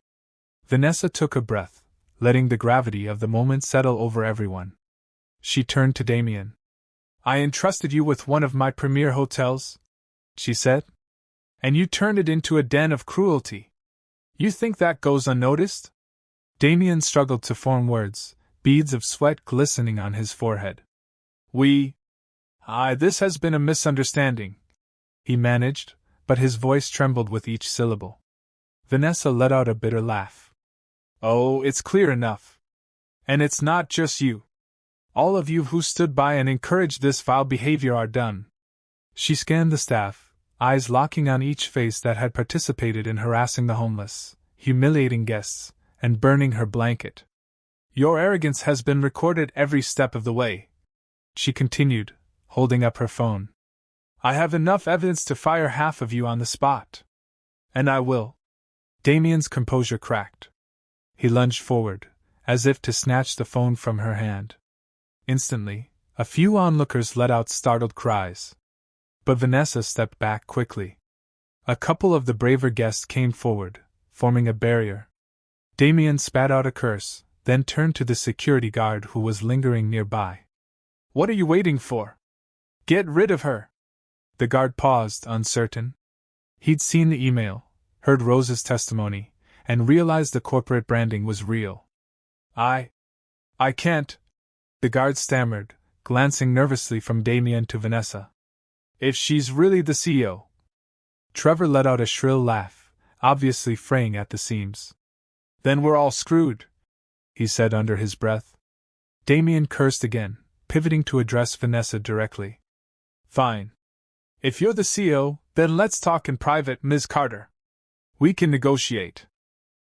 Vanessa took a breath, letting the gravity of the moment settle over everyone. She turned to Damien. "I entrusted you with one of my premier hotels," she said, "and you turned it into a den of cruelty. You think that goes unnoticed?" Damien struggled to form words, beads of sweat glistening on his forehead. This has been a misunderstanding," he managed, but his voice trembled with each syllable. Vanessa let out a bitter laugh. "Oh, it's clear enough. And it's not just you. All of you who stood by and encouraged this vile behavior are done." She scanned the staff, eyes locking on each face that had participated in harassing the homeless, humiliating guests, and burning her blanket. "Your arrogance has been recorded every step of the way," she continued, holding up her phone. "I have enough evidence to fire half of you on the spot. And I will." Damien's composure cracked. He lunged forward, as if to snatch the phone from her hand. Instantly, a few onlookers let out startled cries. But Vanessa stepped back quickly. A couple of the braver guests came forward, forming a barrier. Damien spat out a curse, then turned to the security guard who was lingering nearby. "What are you waiting for? Get rid of her!" The guard paused, uncertain. He'd seen the email, heard Rosa's testimony, and realized the corporate branding was real. I can't," the guard stammered, glancing nervously from Damien to Vanessa. "If she's really the CEO." Trevor let out a shrill laugh, obviously fraying at the seams. "Then we're all screwed," he said under his breath. Damien cursed again, pivoting to address Vanessa directly. "Fine. If you're the CEO, then let's talk in private, Ms. Carter. We can negotiate."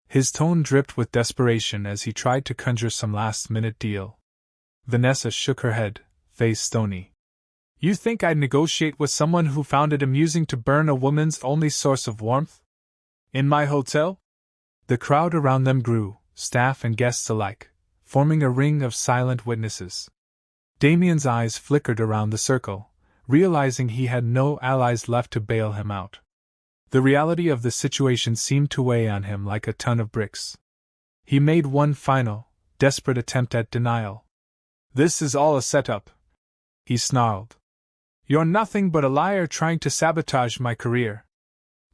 His tone dripped with desperation as he tried to conjure some last-minute deal. Vanessa shook her head, face stony. "You think I'd negotiate with someone who found it amusing to burn a woman's only source of warmth? In my hotel?" The crowd around them grew, staff and guests alike, forming a ring of silent witnesses. Damien's eyes flickered around the circle, realizing he had no allies left to bail him out. The reality of the situation seemed to weigh on him like a ton of bricks. He made one final, desperate attempt at denial. "This is all a setup," he snarled. "You're nothing but a liar trying to sabotage my career."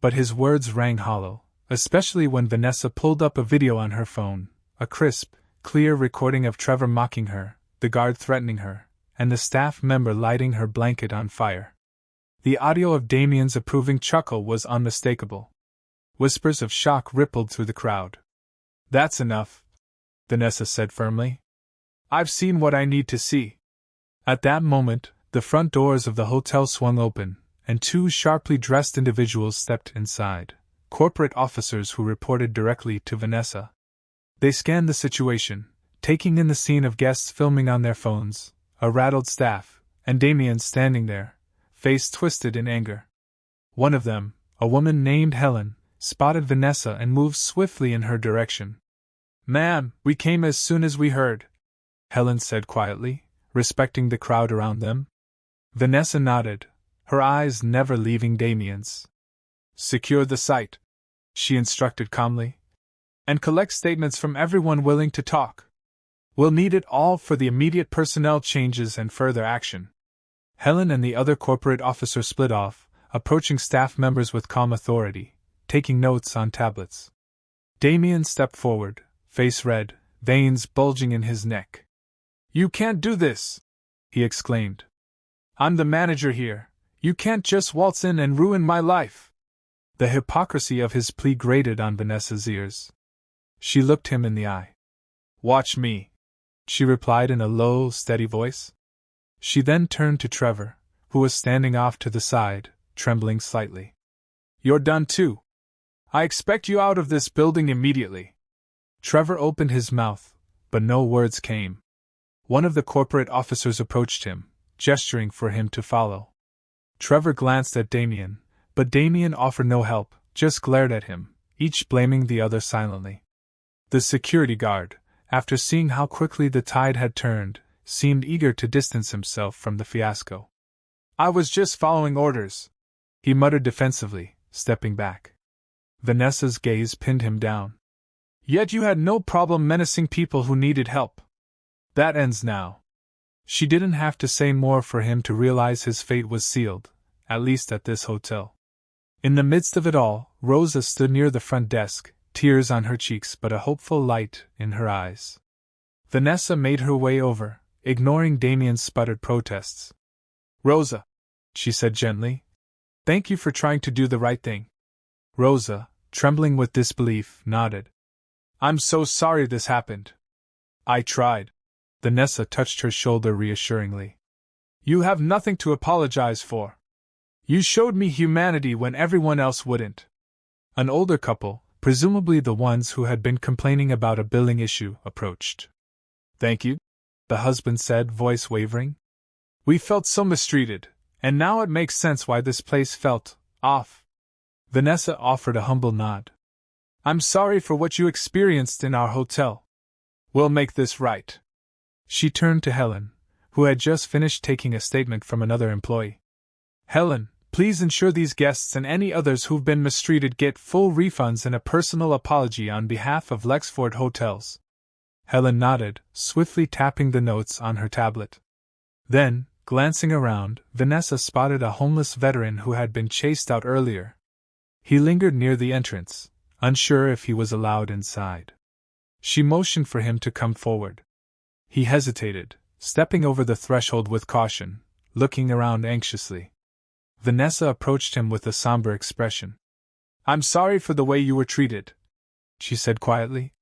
But his words rang hollow, especially when Vanessa pulled up a video on her phone, a crisp, clear recording of Trevor mocking her, the guard threatening her, and the staff member lighting her blanket on fire. The audio of Damien's approving chuckle was unmistakable. Whispers of shock rippled through the crowd. That's enough, Vanessa said firmly. I've seen what I need to see. At that moment, the front doors of the hotel swung open, and two sharply dressed individuals stepped inside, corporate officers who reported directly to Vanessa. They scanned the situation, taking in the scene of guests filming on their phones, a rattled staff, and Damien standing there, face twisted in anger. One of them, a woman named Helen, spotted Vanessa and moved swiftly in her direction. "Ma'am, we came as soon as we heard," Helen said quietly, respecting the crowd around them. Vanessa nodded, her eyes never leaving Damien's. "Secure the site," she instructed calmly, "and collect statements from everyone willing to talk. We'll need it all for the immediate personnel changes and further action." Helen and the other corporate officer split off, approaching staff members with calm authority, taking notes on tablets. Damien stepped forward, face red, veins bulging in his neck. "You can't do this!" he exclaimed. "I'm the manager here. You can't just waltz in and ruin my life." The hypocrisy of his plea grated on Vanessa's ears. She looked him in the eye. "Watch me," she replied in a low, steady voice. She then turned to Trevor, who was standing off to the side, trembling slightly. "You're done too. I expect you out of this building immediately." Trevor opened his mouth, but no words came. One of the corporate officers approached him, gesturing for him to follow. Trevor glanced at Damien, but Damien offered no help, just glared at him, each blaming the other silently. The security guard, after seeing how quickly the tide had turned, seemed eager to distance himself from the fiasco. "I was just following orders," he muttered defensively, stepping back. Vanessa's gaze pinned him down. "Yet you had no problem menacing people who needed help. That ends now." She didn't have to say more for him to realize his fate was sealed, at least at this hotel. In the midst of it all, Rosa stood near the front desk, tears on her cheeks but a hopeful light in her eyes. Vanessa made her way over, ignoring Damien's sputtered protests. "Rosa," she said gently, "thank you for trying to do the right thing." Rosa, trembling with disbelief, nodded. "I'm so sorry this happened." "I tried." Vanessa touched her shoulder reassuringly. "You have nothing to apologize for. You showed me humanity when everyone else wouldn't." An older couple, presumably the ones who had been complaining about a billing issue, approached. "Thank you," the husband said, voice wavering. "We felt so mistreated, and now it makes sense why this place felt off." Vanessa offered a humble nod. "I'm sorry for what you experienced in our hotel. We'll make this right." She turned to Helen, who had just finished taking a statement from another employee. "Helen, please ensure these guests and any others who've been mistreated get full refunds and a personal apology on behalf of Lexford Hotels." Helen nodded, swiftly tapping the notes on her tablet. Then, glancing around, Vanessa spotted a homeless veteran who had been chased out earlier. He lingered near the entrance, unsure if he was allowed inside. She motioned for him to come forward. He hesitated, stepping over the threshold with caution, looking around anxiously. Vanessa approached him with a somber expression. "I'm sorry for the way you were treated," she said quietly.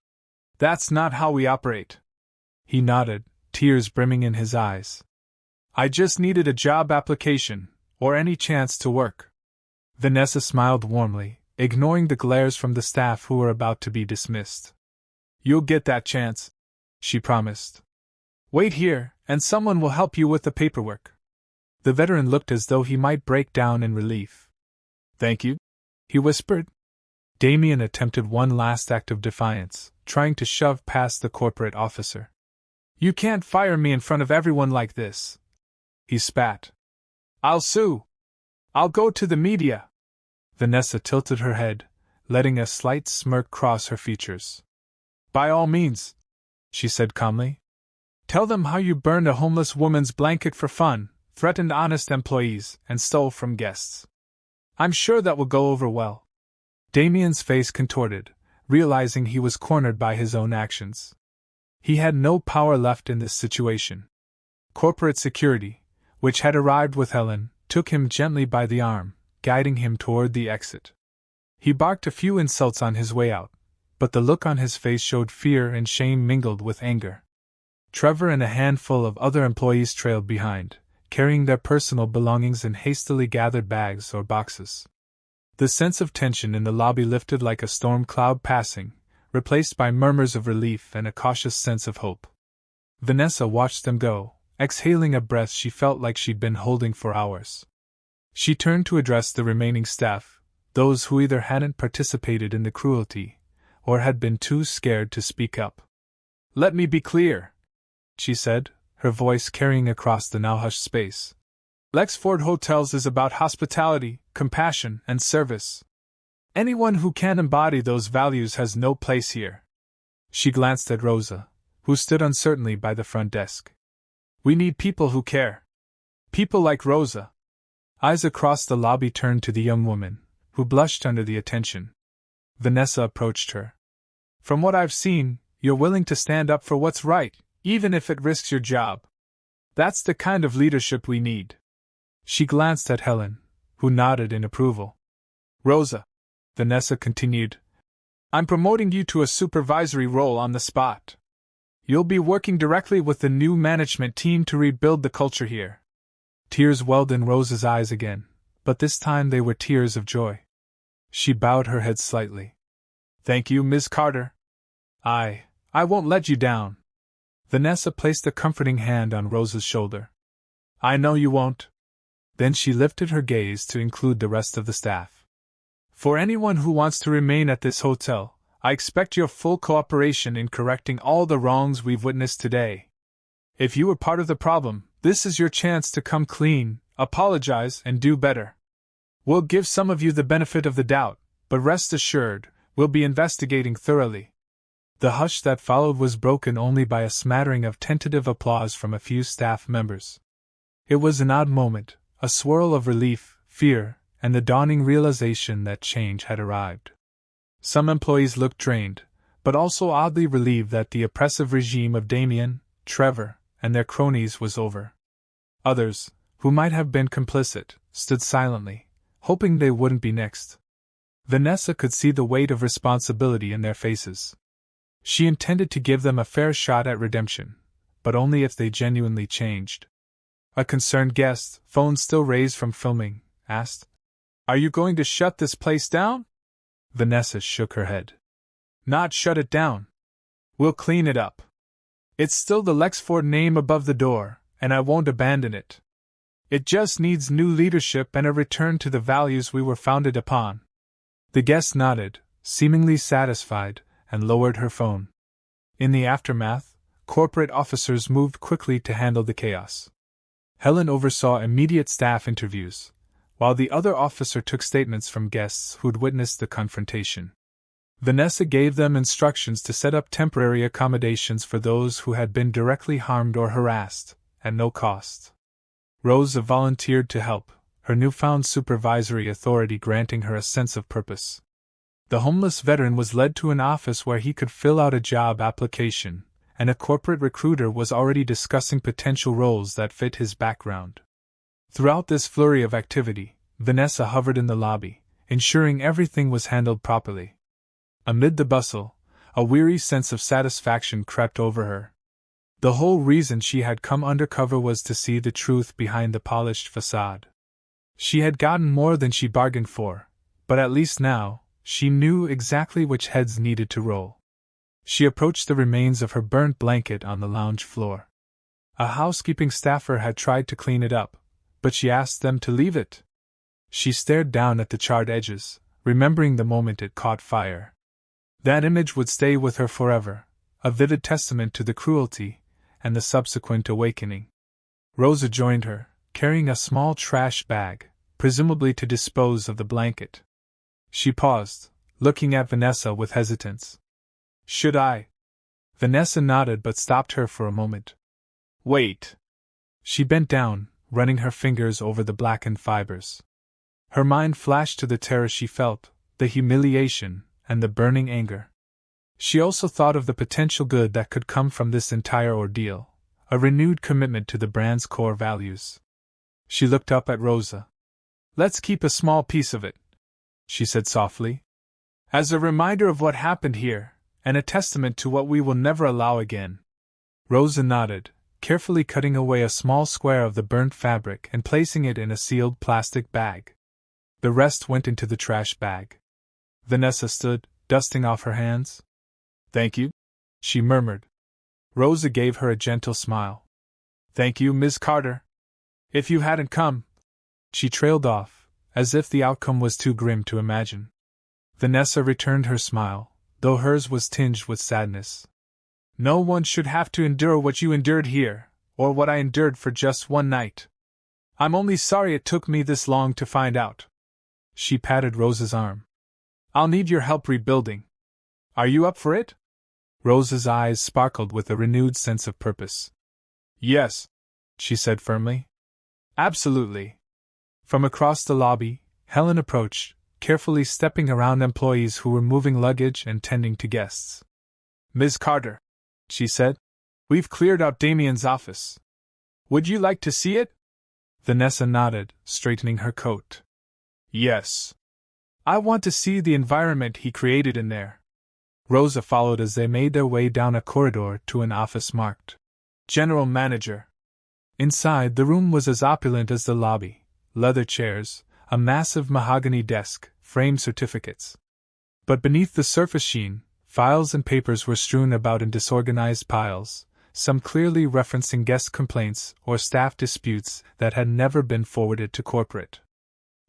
"That's not how we operate." He nodded, tears brimming in his eyes. "I just needed a job application, or any chance to work." Vanessa smiled warmly, ignoring the glares from the staff who were about to be dismissed. "You'll get that chance," she promised. "Wait here, and someone will help you with the paperwork." The veteran looked as though he might break down in relief. "Thank you," he whispered. Damien attempted one last act of defiance, trying to shove past the corporate officer. "You can't fire me in front of everyone like this," he spat. "I'll sue. I'll go to the media." Vanessa tilted her head, letting a slight smirk cross her features. "By all means," she said calmly. "Tell them how you burned a homeless woman's blanket for fun, threatened honest employees, and stole from guests. I'm sure that will go over well." Damien's face contorted, realizing he was cornered by his own actions. He had no power left in this situation. Corporate security, which had arrived with Helen, took him gently by the arm, guiding him toward the exit. He barked a few insults on his way out, but the look on his face showed fear and shame mingled with anger. Trevor and a handful of other employees trailed behind, carrying their personal belongings in hastily gathered bags or boxes. The sense of tension in the lobby lifted like a storm cloud passing, replaced by murmurs of relief and a cautious sense of hope. Vanessa watched them go, exhaling a breath she felt like she'd been holding for hours. She turned to address the remaining staff, those who either hadn't participated in the cruelty, or had been too scared to speak up. "Let me be clear," she said, her voice carrying across the now hushed space. "Lexford Hotels is about hospitality, compassion, and service. Anyone who can't embody those values has no place here." She glanced at Rosa, who stood uncertainly by the front desk. "We need people who care. People like Rosa." Eyes across the lobby turned to the young woman, who blushed under the attention. Vanessa approached her. "From what I've seen, you're willing to stand up for what's right, even if it risks your job. That's the kind of leadership we need." She glanced at Helen, who nodded in approval. "Rosa," Vanessa continued, "I'm promoting you to a supervisory role on the spot. You'll be working directly with the new management team to rebuild the culture here." Tears welled in Rosa's eyes again, but this time they were tears of joy. She bowed her head slightly. "Thank you, Ms. Carter. I won't let you down." Vanessa placed a comforting hand on Rosa's shoulder. "I know you won't." Then she lifted her gaze to include the rest of the staff. "For anyone who wants to remain at this hotel, I expect your full cooperation in correcting all the wrongs we've witnessed today. If you were part of the problem, this is your chance to come clean, apologize, and do better. We'll give some of you the benefit of the doubt, but rest assured, we'll be investigating thoroughly." The hush that followed was broken only by a smattering of tentative applause from a few staff members. It was an odd moment, a swirl of relief, fear, and the dawning realization that change had arrived. Some employees looked drained, but also oddly relieved that the oppressive regime of Damien, Trevor, and their cronies was over. Others, who might have been complicit, stood silently, hoping they wouldn't be next. Vanessa could see the weight of responsibility in their faces. She intended to give them a fair shot at redemption, but only if they genuinely changed. A concerned guest, phone still raised from filming, asked, "Are you going to shut this place down?" Vanessa shook her head. "Not shut it down. We'll clean it up. It's still the Lexford name above the door, and I won't abandon it. It just needs new leadership and a return to the values we were founded upon." The guest nodded, seemingly satisfied, and lowered her phone. In the aftermath, corporate officers moved quickly to handle the chaos. Helen oversaw immediate staff interviews, while the other officer took statements from guests who'd witnessed the confrontation. Vanessa gave them instructions to set up temporary accommodations for those who had been directly harmed or harassed, at no cost. Rosa volunteered to help, her newfound supervisory authority granting her a sense of purpose. The homeless veteran was led to an office where he could fill out a job application, and a corporate recruiter was already discussing potential roles that fit his background. Throughout this flurry of activity, Vanessa hovered in the lobby, ensuring everything was handled properly. Amid the bustle, a weary sense of satisfaction crept over her. The whole reason she had come undercover was to see the truth behind the polished facade. She had gotten more than she bargained for, but at least now, she knew exactly which heads needed to roll. She approached the remains of her burnt blanket on the lounge floor. A housekeeping staffer had tried to clean it up, but she asked them to leave it. She stared down at the charred edges, remembering the moment it caught fire. That image would stay with her forever, a vivid testament to the cruelty and the subsequent awakening. Rosa joined her, carrying a small trash bag, presumably to dispose of the blanket. She paused, looking at Vanessa with hesitance. "Should I?" Vanessa nodded but stopped her for a moment. "Wait." She bent down, running her fingers over the blackened fibers. Her mind flashed to the terror she felt, the humiliation, and the burning anger. She also thought of the potential good that could come from this entire ordeal, a renewed commitment to the brand's core values. She looked up at Rosa. "Let's keep a small piece of it," she said softly. As a reminder of what happened here, and a testament to what we will never allow again. Rosa nodded, carefully cutting away a small square of the burnt fabric and placing it in a sealed plastic bag. The rest went into the trash bag. Vanessa stood, dusting off her hands. "Thank you," she murmured. Rosa gave her a gentle smile. "Thank you, Miss Carter. If you hadn't come—" She trailed off, as if the outcome was too grim to imagine. Vanessa returned her smile, though hers was tinged with sadness. "No one should have to endure what you endured here, or what I endured for just one night. I'm only sorry it took me this long to find out." She patted Rosa's arm. "I'll need your help rebuilding. Are you up for it?" Rosa's eyes sparkled with a renewed sense of purpose. "Yes," she said firmly. "Absolutely." From across the lobby, Helen approached, carefully stepping around employees who were moving luggage and tending to guests. "Ms. Carter," she said, "we've cleared out Damien's office. Would you like to see it?" Vanessa nodded, straightening her coat. "Yes. I want to see the environment he created in there." Rosa followed as they made their way down a corridor to an office marked General Manager. Inside, the room was as opulent as the lobby: leather chairs, a massive mahogany desk, framed certificates. But beneath the surface sheen, files and papers were strewn about in disorganized piles, some clearly referencing guest complaints or staff disputes that had never been forwarded to corporate.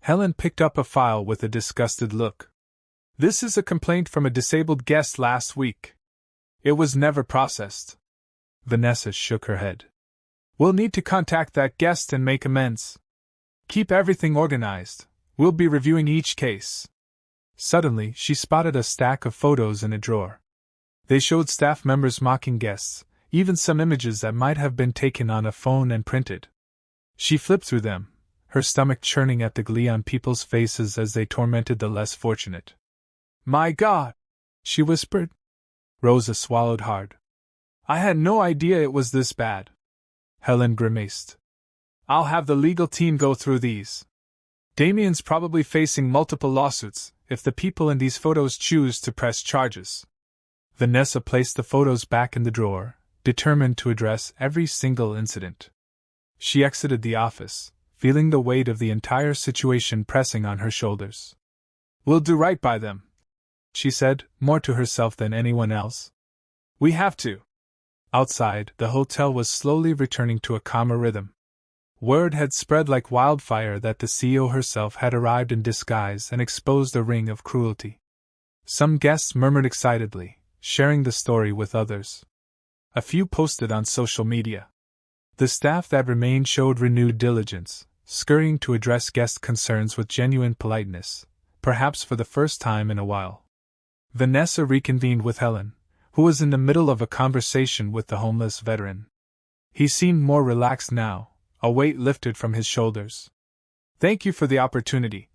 Helen picked up a file with a disgusted look. "This is a complaint from a disabled guest last week. It was never processed." Vanessa shook her head. "We'll need to contact that guest and make amends. Keep everything organized. We'll be reviewing each case." Suddenly, she spotted a stack of photos in a drawer. They showed staff members mocking guests, even some images that might have been taken on a phone and printed. She flipped through them, her stomach churning at the glee on people's faces as they tormented the less fortunate. "My God!" she whispered. Rosa swallowed hard. "I had no idea it was this bad." Helen grimaced. "I'll have the legal team go through these. Damien's probably facing multiple lawsuits if the people in these photos choose to press charges." Vanessa placed the photos back in the drawer, determined to address every single incident. She exited the office, feeling the weight of the entire situation pressing on her shoulders. "We'll do right by them," she said, more to herself than anyone else. "We have to." Outside, the hotel was slowly returning to a calmer rhythm. Word had spread like wildfire that the CEO herself had arrived in disguise and exposed a ring of cruelty. Some guests murmured excitedly, sharing the story with others. A few posted on social media. The staff that remained showed renewed diligence, scurrying to address guest concerns with genuine politeness, perhaps for the first time in a while. Vanessa reconvened with Helen, who was in the middle of a conversation with the homeless veteran. He seemed more relaxed now, a weight lifted from his shoulders. "Thank you for the opportunity,"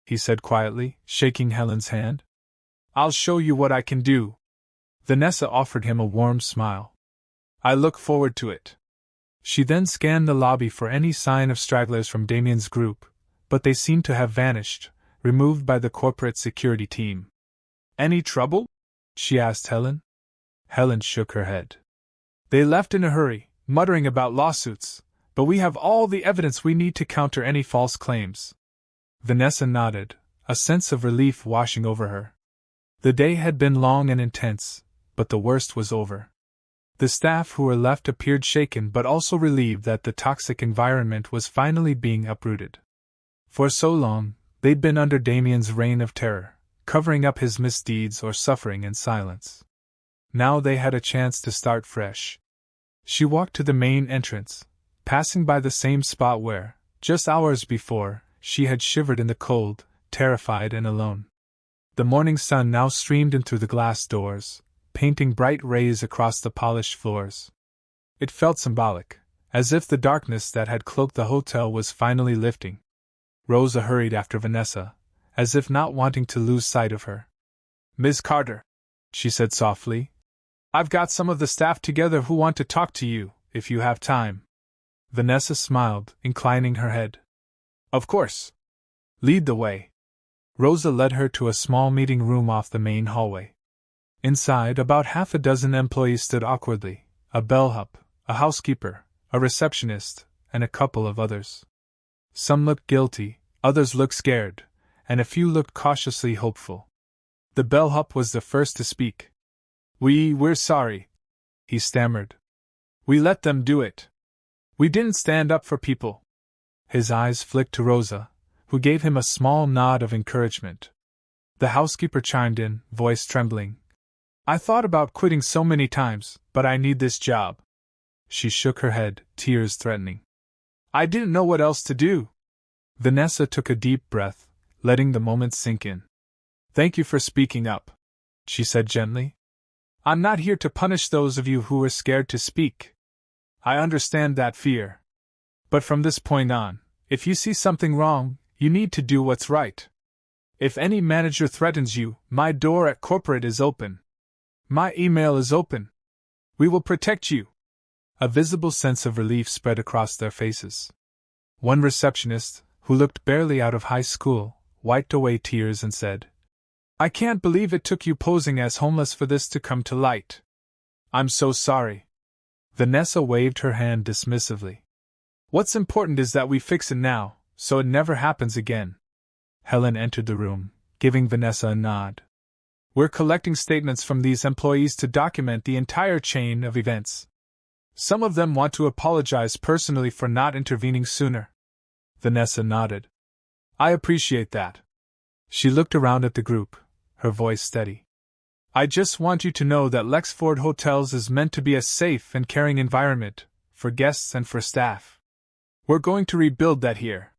he said quietly, shaking Helen's hand. "I'll show you what I can do." Vanessa offered him a warm smile. "I look forward to it." She then scanned the lobby for any sign of stragglers from Damien's group, but they seemed to have vanished, removed by the corporate security team. "Any trouble?" she asked Helen. Helen shook her head. "They left in a hurry, muttering about lawsuits, but we have all the evidence we need to counter any false claims." Vanessa nodded, a sense of relief washing over her. The day had been long and intense, but the worst was over. The staff who were left appeared shaken but also relieved that the toxic environment was finally being uprooted. For so long, they'd been under Damien's reign of terror, covering up his misdeeds or suffering in silence. Now they had a chance to start fresh. She walked to the main entrance, passing by the same spot where, just hours before, she had shivered in the cold, terrified and alone. The morning sun now streamed in through the glass doors, painting bright rays across the polished floors. It felt symbolic, as if the darkness that had cloaked the hotel was finally lifting. Rosa hurried after Vanessa, as if not wanting to lose sight of her. "Ms. Carter," she said softly, "I've got some of the staff together who want to talk to you, if you have time." Vanessa smiled, inclining her head. "Of course. Lead the way." Rosa led her to a small meeting room off the main hallway. Inside, about half a dozen employees stood awkwardly, a bellhop, a housekeeper, a receptionist, and a couple of others. Some looked guilty, others looked scared, and a few looked cautiously hopeful. The bellhop was the first to speak. We're sorry," he stammered. "We let them do it. We didn't stand up for people." His eyes flicked to Rosa, who gave him a small nod of encouragement. The housekeeper chimed in, voice trembling. "I thought about quitting so many times, but I need this job." She shook her head, tears threatening. "I didn't know what else to do." Vanessa took a deep breath, letting the moment sink in. "Thank you for speaking up," she said gently. "I'm not here to punish those of you who were scared to speak. I understand that fear. But from this point on, if you see something wrong, you need to do what's right. If any manager threatens you, my door at corporate is open. My email is open. We will protect you." A visible sense of relief spread across their faces. One receptionist, who looked barely out of high school, wiped away tears and said, "I can't believe it took you posing as homeless for this to come to light. I'm so sorry." Vanessa waved her hand dismissively. "What's important is that we fix it now, so it never happens again." Helen entered the room, giving Vanessa a nod. "We're collecting statements from these employees to document the entire chain of events. Some of them want to apologize personally for not intervening sooner." Vanessa nodded. "I appreciate that." She looked around at the group, her voice steady. "I just want you to know that Lexford Hotels is meant to be a safe and caring environment, for guests and for staff. We're going to rebuild that here.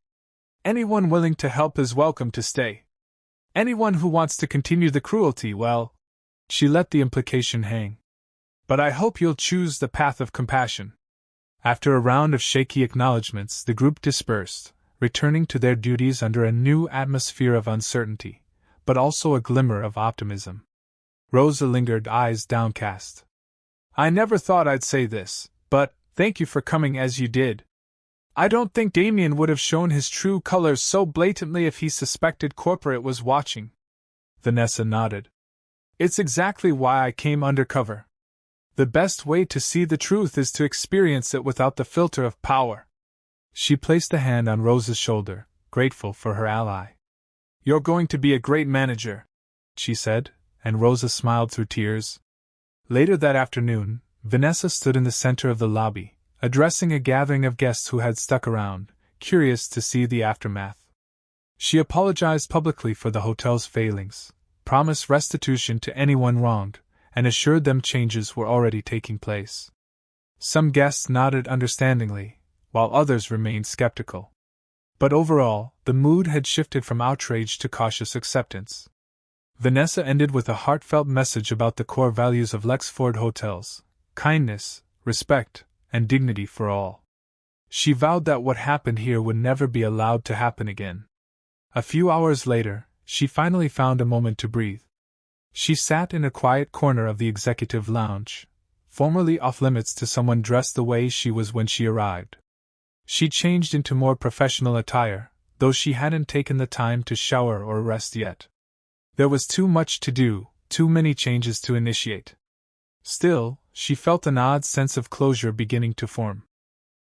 Anyone willing to help is welcome to stay. Anyone who wants to continue the cruelty, well," she let the implication hang. "But I hope you'll choose the path of compassion." After a round of shaky acknowledgments, the group dispersed, returning to their duties under a new atmosphere of uncertainty, but also a glimmer of optimism. Rosa lingered, eyes downcast. "I never thought I'd say this, but thank you for coming as you did. I don't think Damien would have shown his true colors so blatantly if he suspected corporate was watching." Vanessa nodded. "It's exactly why I came undercover. The best way to see the truth is to experience it without the filter of power." She placed a hand on Rosa's shoulder, grateful for her ally. "You're going to be a great manager," she said, and Rosa smiled through tears. Later that afternoon, Vanessa stood in the center of the lobby, addressing a gathering of guests who had stuck around, curious to see the aftermath. She apologized publicly for the hotel's failings, promised restitution to anyone wronged, and assured them changes were already taking place. Some guests nodded understandingly, while others remained skeptical. But overall, the mood had shifted from outrage to cautious acceptance. Vanessa ended with a heartfelt message about the core values of Lexford Hotels: kindness, respect, and dignity for all. She vowed that what happened here would never be allowed to happen again. A few hours later, she finally found a moment to breathe. She sat in a quiet corner of the executive lounge, formerly off-limits to someone dressed the way she was when she arrived. She changed into more professional attire, though she hadn't taken the time to shower or rest yet. There was too much to do, too many changes to initiate. Still, she felt an odd sense of closure beginning to form.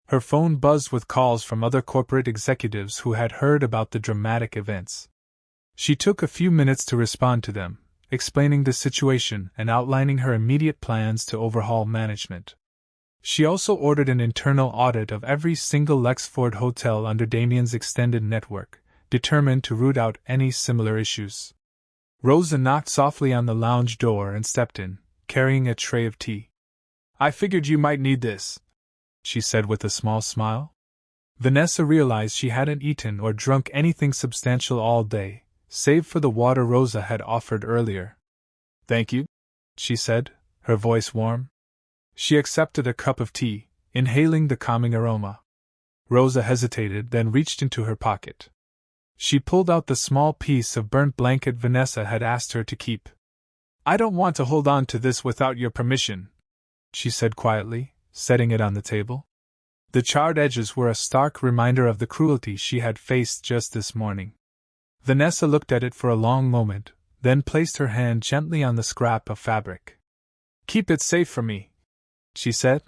Her phone buzzed with calls from other corporate executives who had heard about the dramatic events. She took a few minutes to respond to them, explaining the situation and outlining her immediate plans to overhaul management. She also ordered an internal audit of every single Lexford hotel under Damien's extended network, determined to root out any similar issues. Rosa knocked softly on the lounge door and stepped in, carrying a tray of tea. "I figured you might need this," she said with a small smile. Vanessa realized she hadn't eaten or drunk anything substantial all day, save for the water Rosa had offered earlier. "Thank you," she said, her voice warm. She accepted a cup of tea, inhaling the calming aroma. Rosa hesitated, then reached into her pocket. She pulled out the small piece of burnt blanket Vanessa had asked her to keep. "I don't want to hold on to this without your permission," she said quietly, setting it on the table. The charred edges were a stark reminder of the cruelty she had faced just this morning. Vanessa looked at it for a long moment, then placed her hand gently on the scrap of fabric. "Keep it safe for me," she said.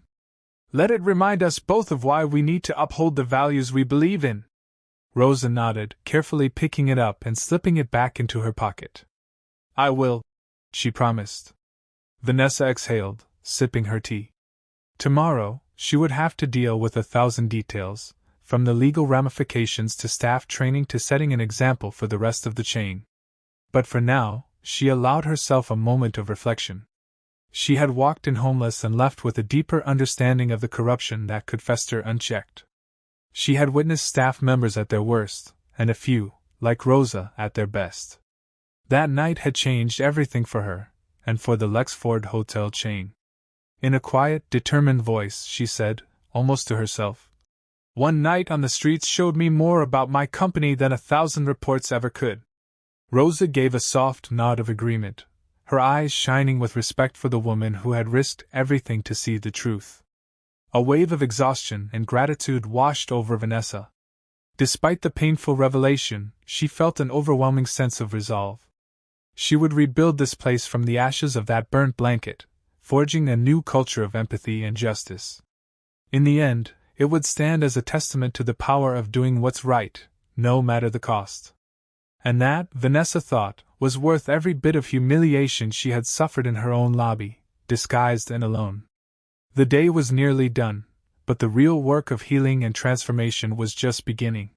"Let it remind us both of why we need to uphold the values we believe in." Rosa nodded, carefully picking it up and slipping it back into her pocket. "I will," she promised. Vanessa exhaled, sipping her tea. Tomorrow, she would have to deal with 1,000 details, from the legal ramifications to staff training to setting an example for the rest of the chain. But for now, she allowed herself a moment of reflection. She had walked in homeless and left with a deeper understanding of the corruption that could fester unchecked. She had witnessed staff members at their worst, and a few, like Rosa, at their best. That night had changed everything for her, and for the Lexford hotel chain. In a quiet, determined voice, she said, almost to herself, "One night on the streets showed me more about my company than 1,000 reports ever could." Rosa gave a soft nod of agreement, her eyes shining with respect for the woman who had risked everything to see the truth. A wave of exhaustion and gratitude washed over Vanessa. Despite the painful revelation, she felt an overwhelming sense of resolve. She would rebuild this place from the ashes of that burnt blanket, forging a new culture of empathy and justice. In the end, it would stand as a testament to the power of doing what's right, no matter the cost. And that, Vanessa thought, was worth every bit of humiliation she had suffered in her own lobby, disguised and alone. The day was nearly done, but the real work of healing and transformation was just beginning.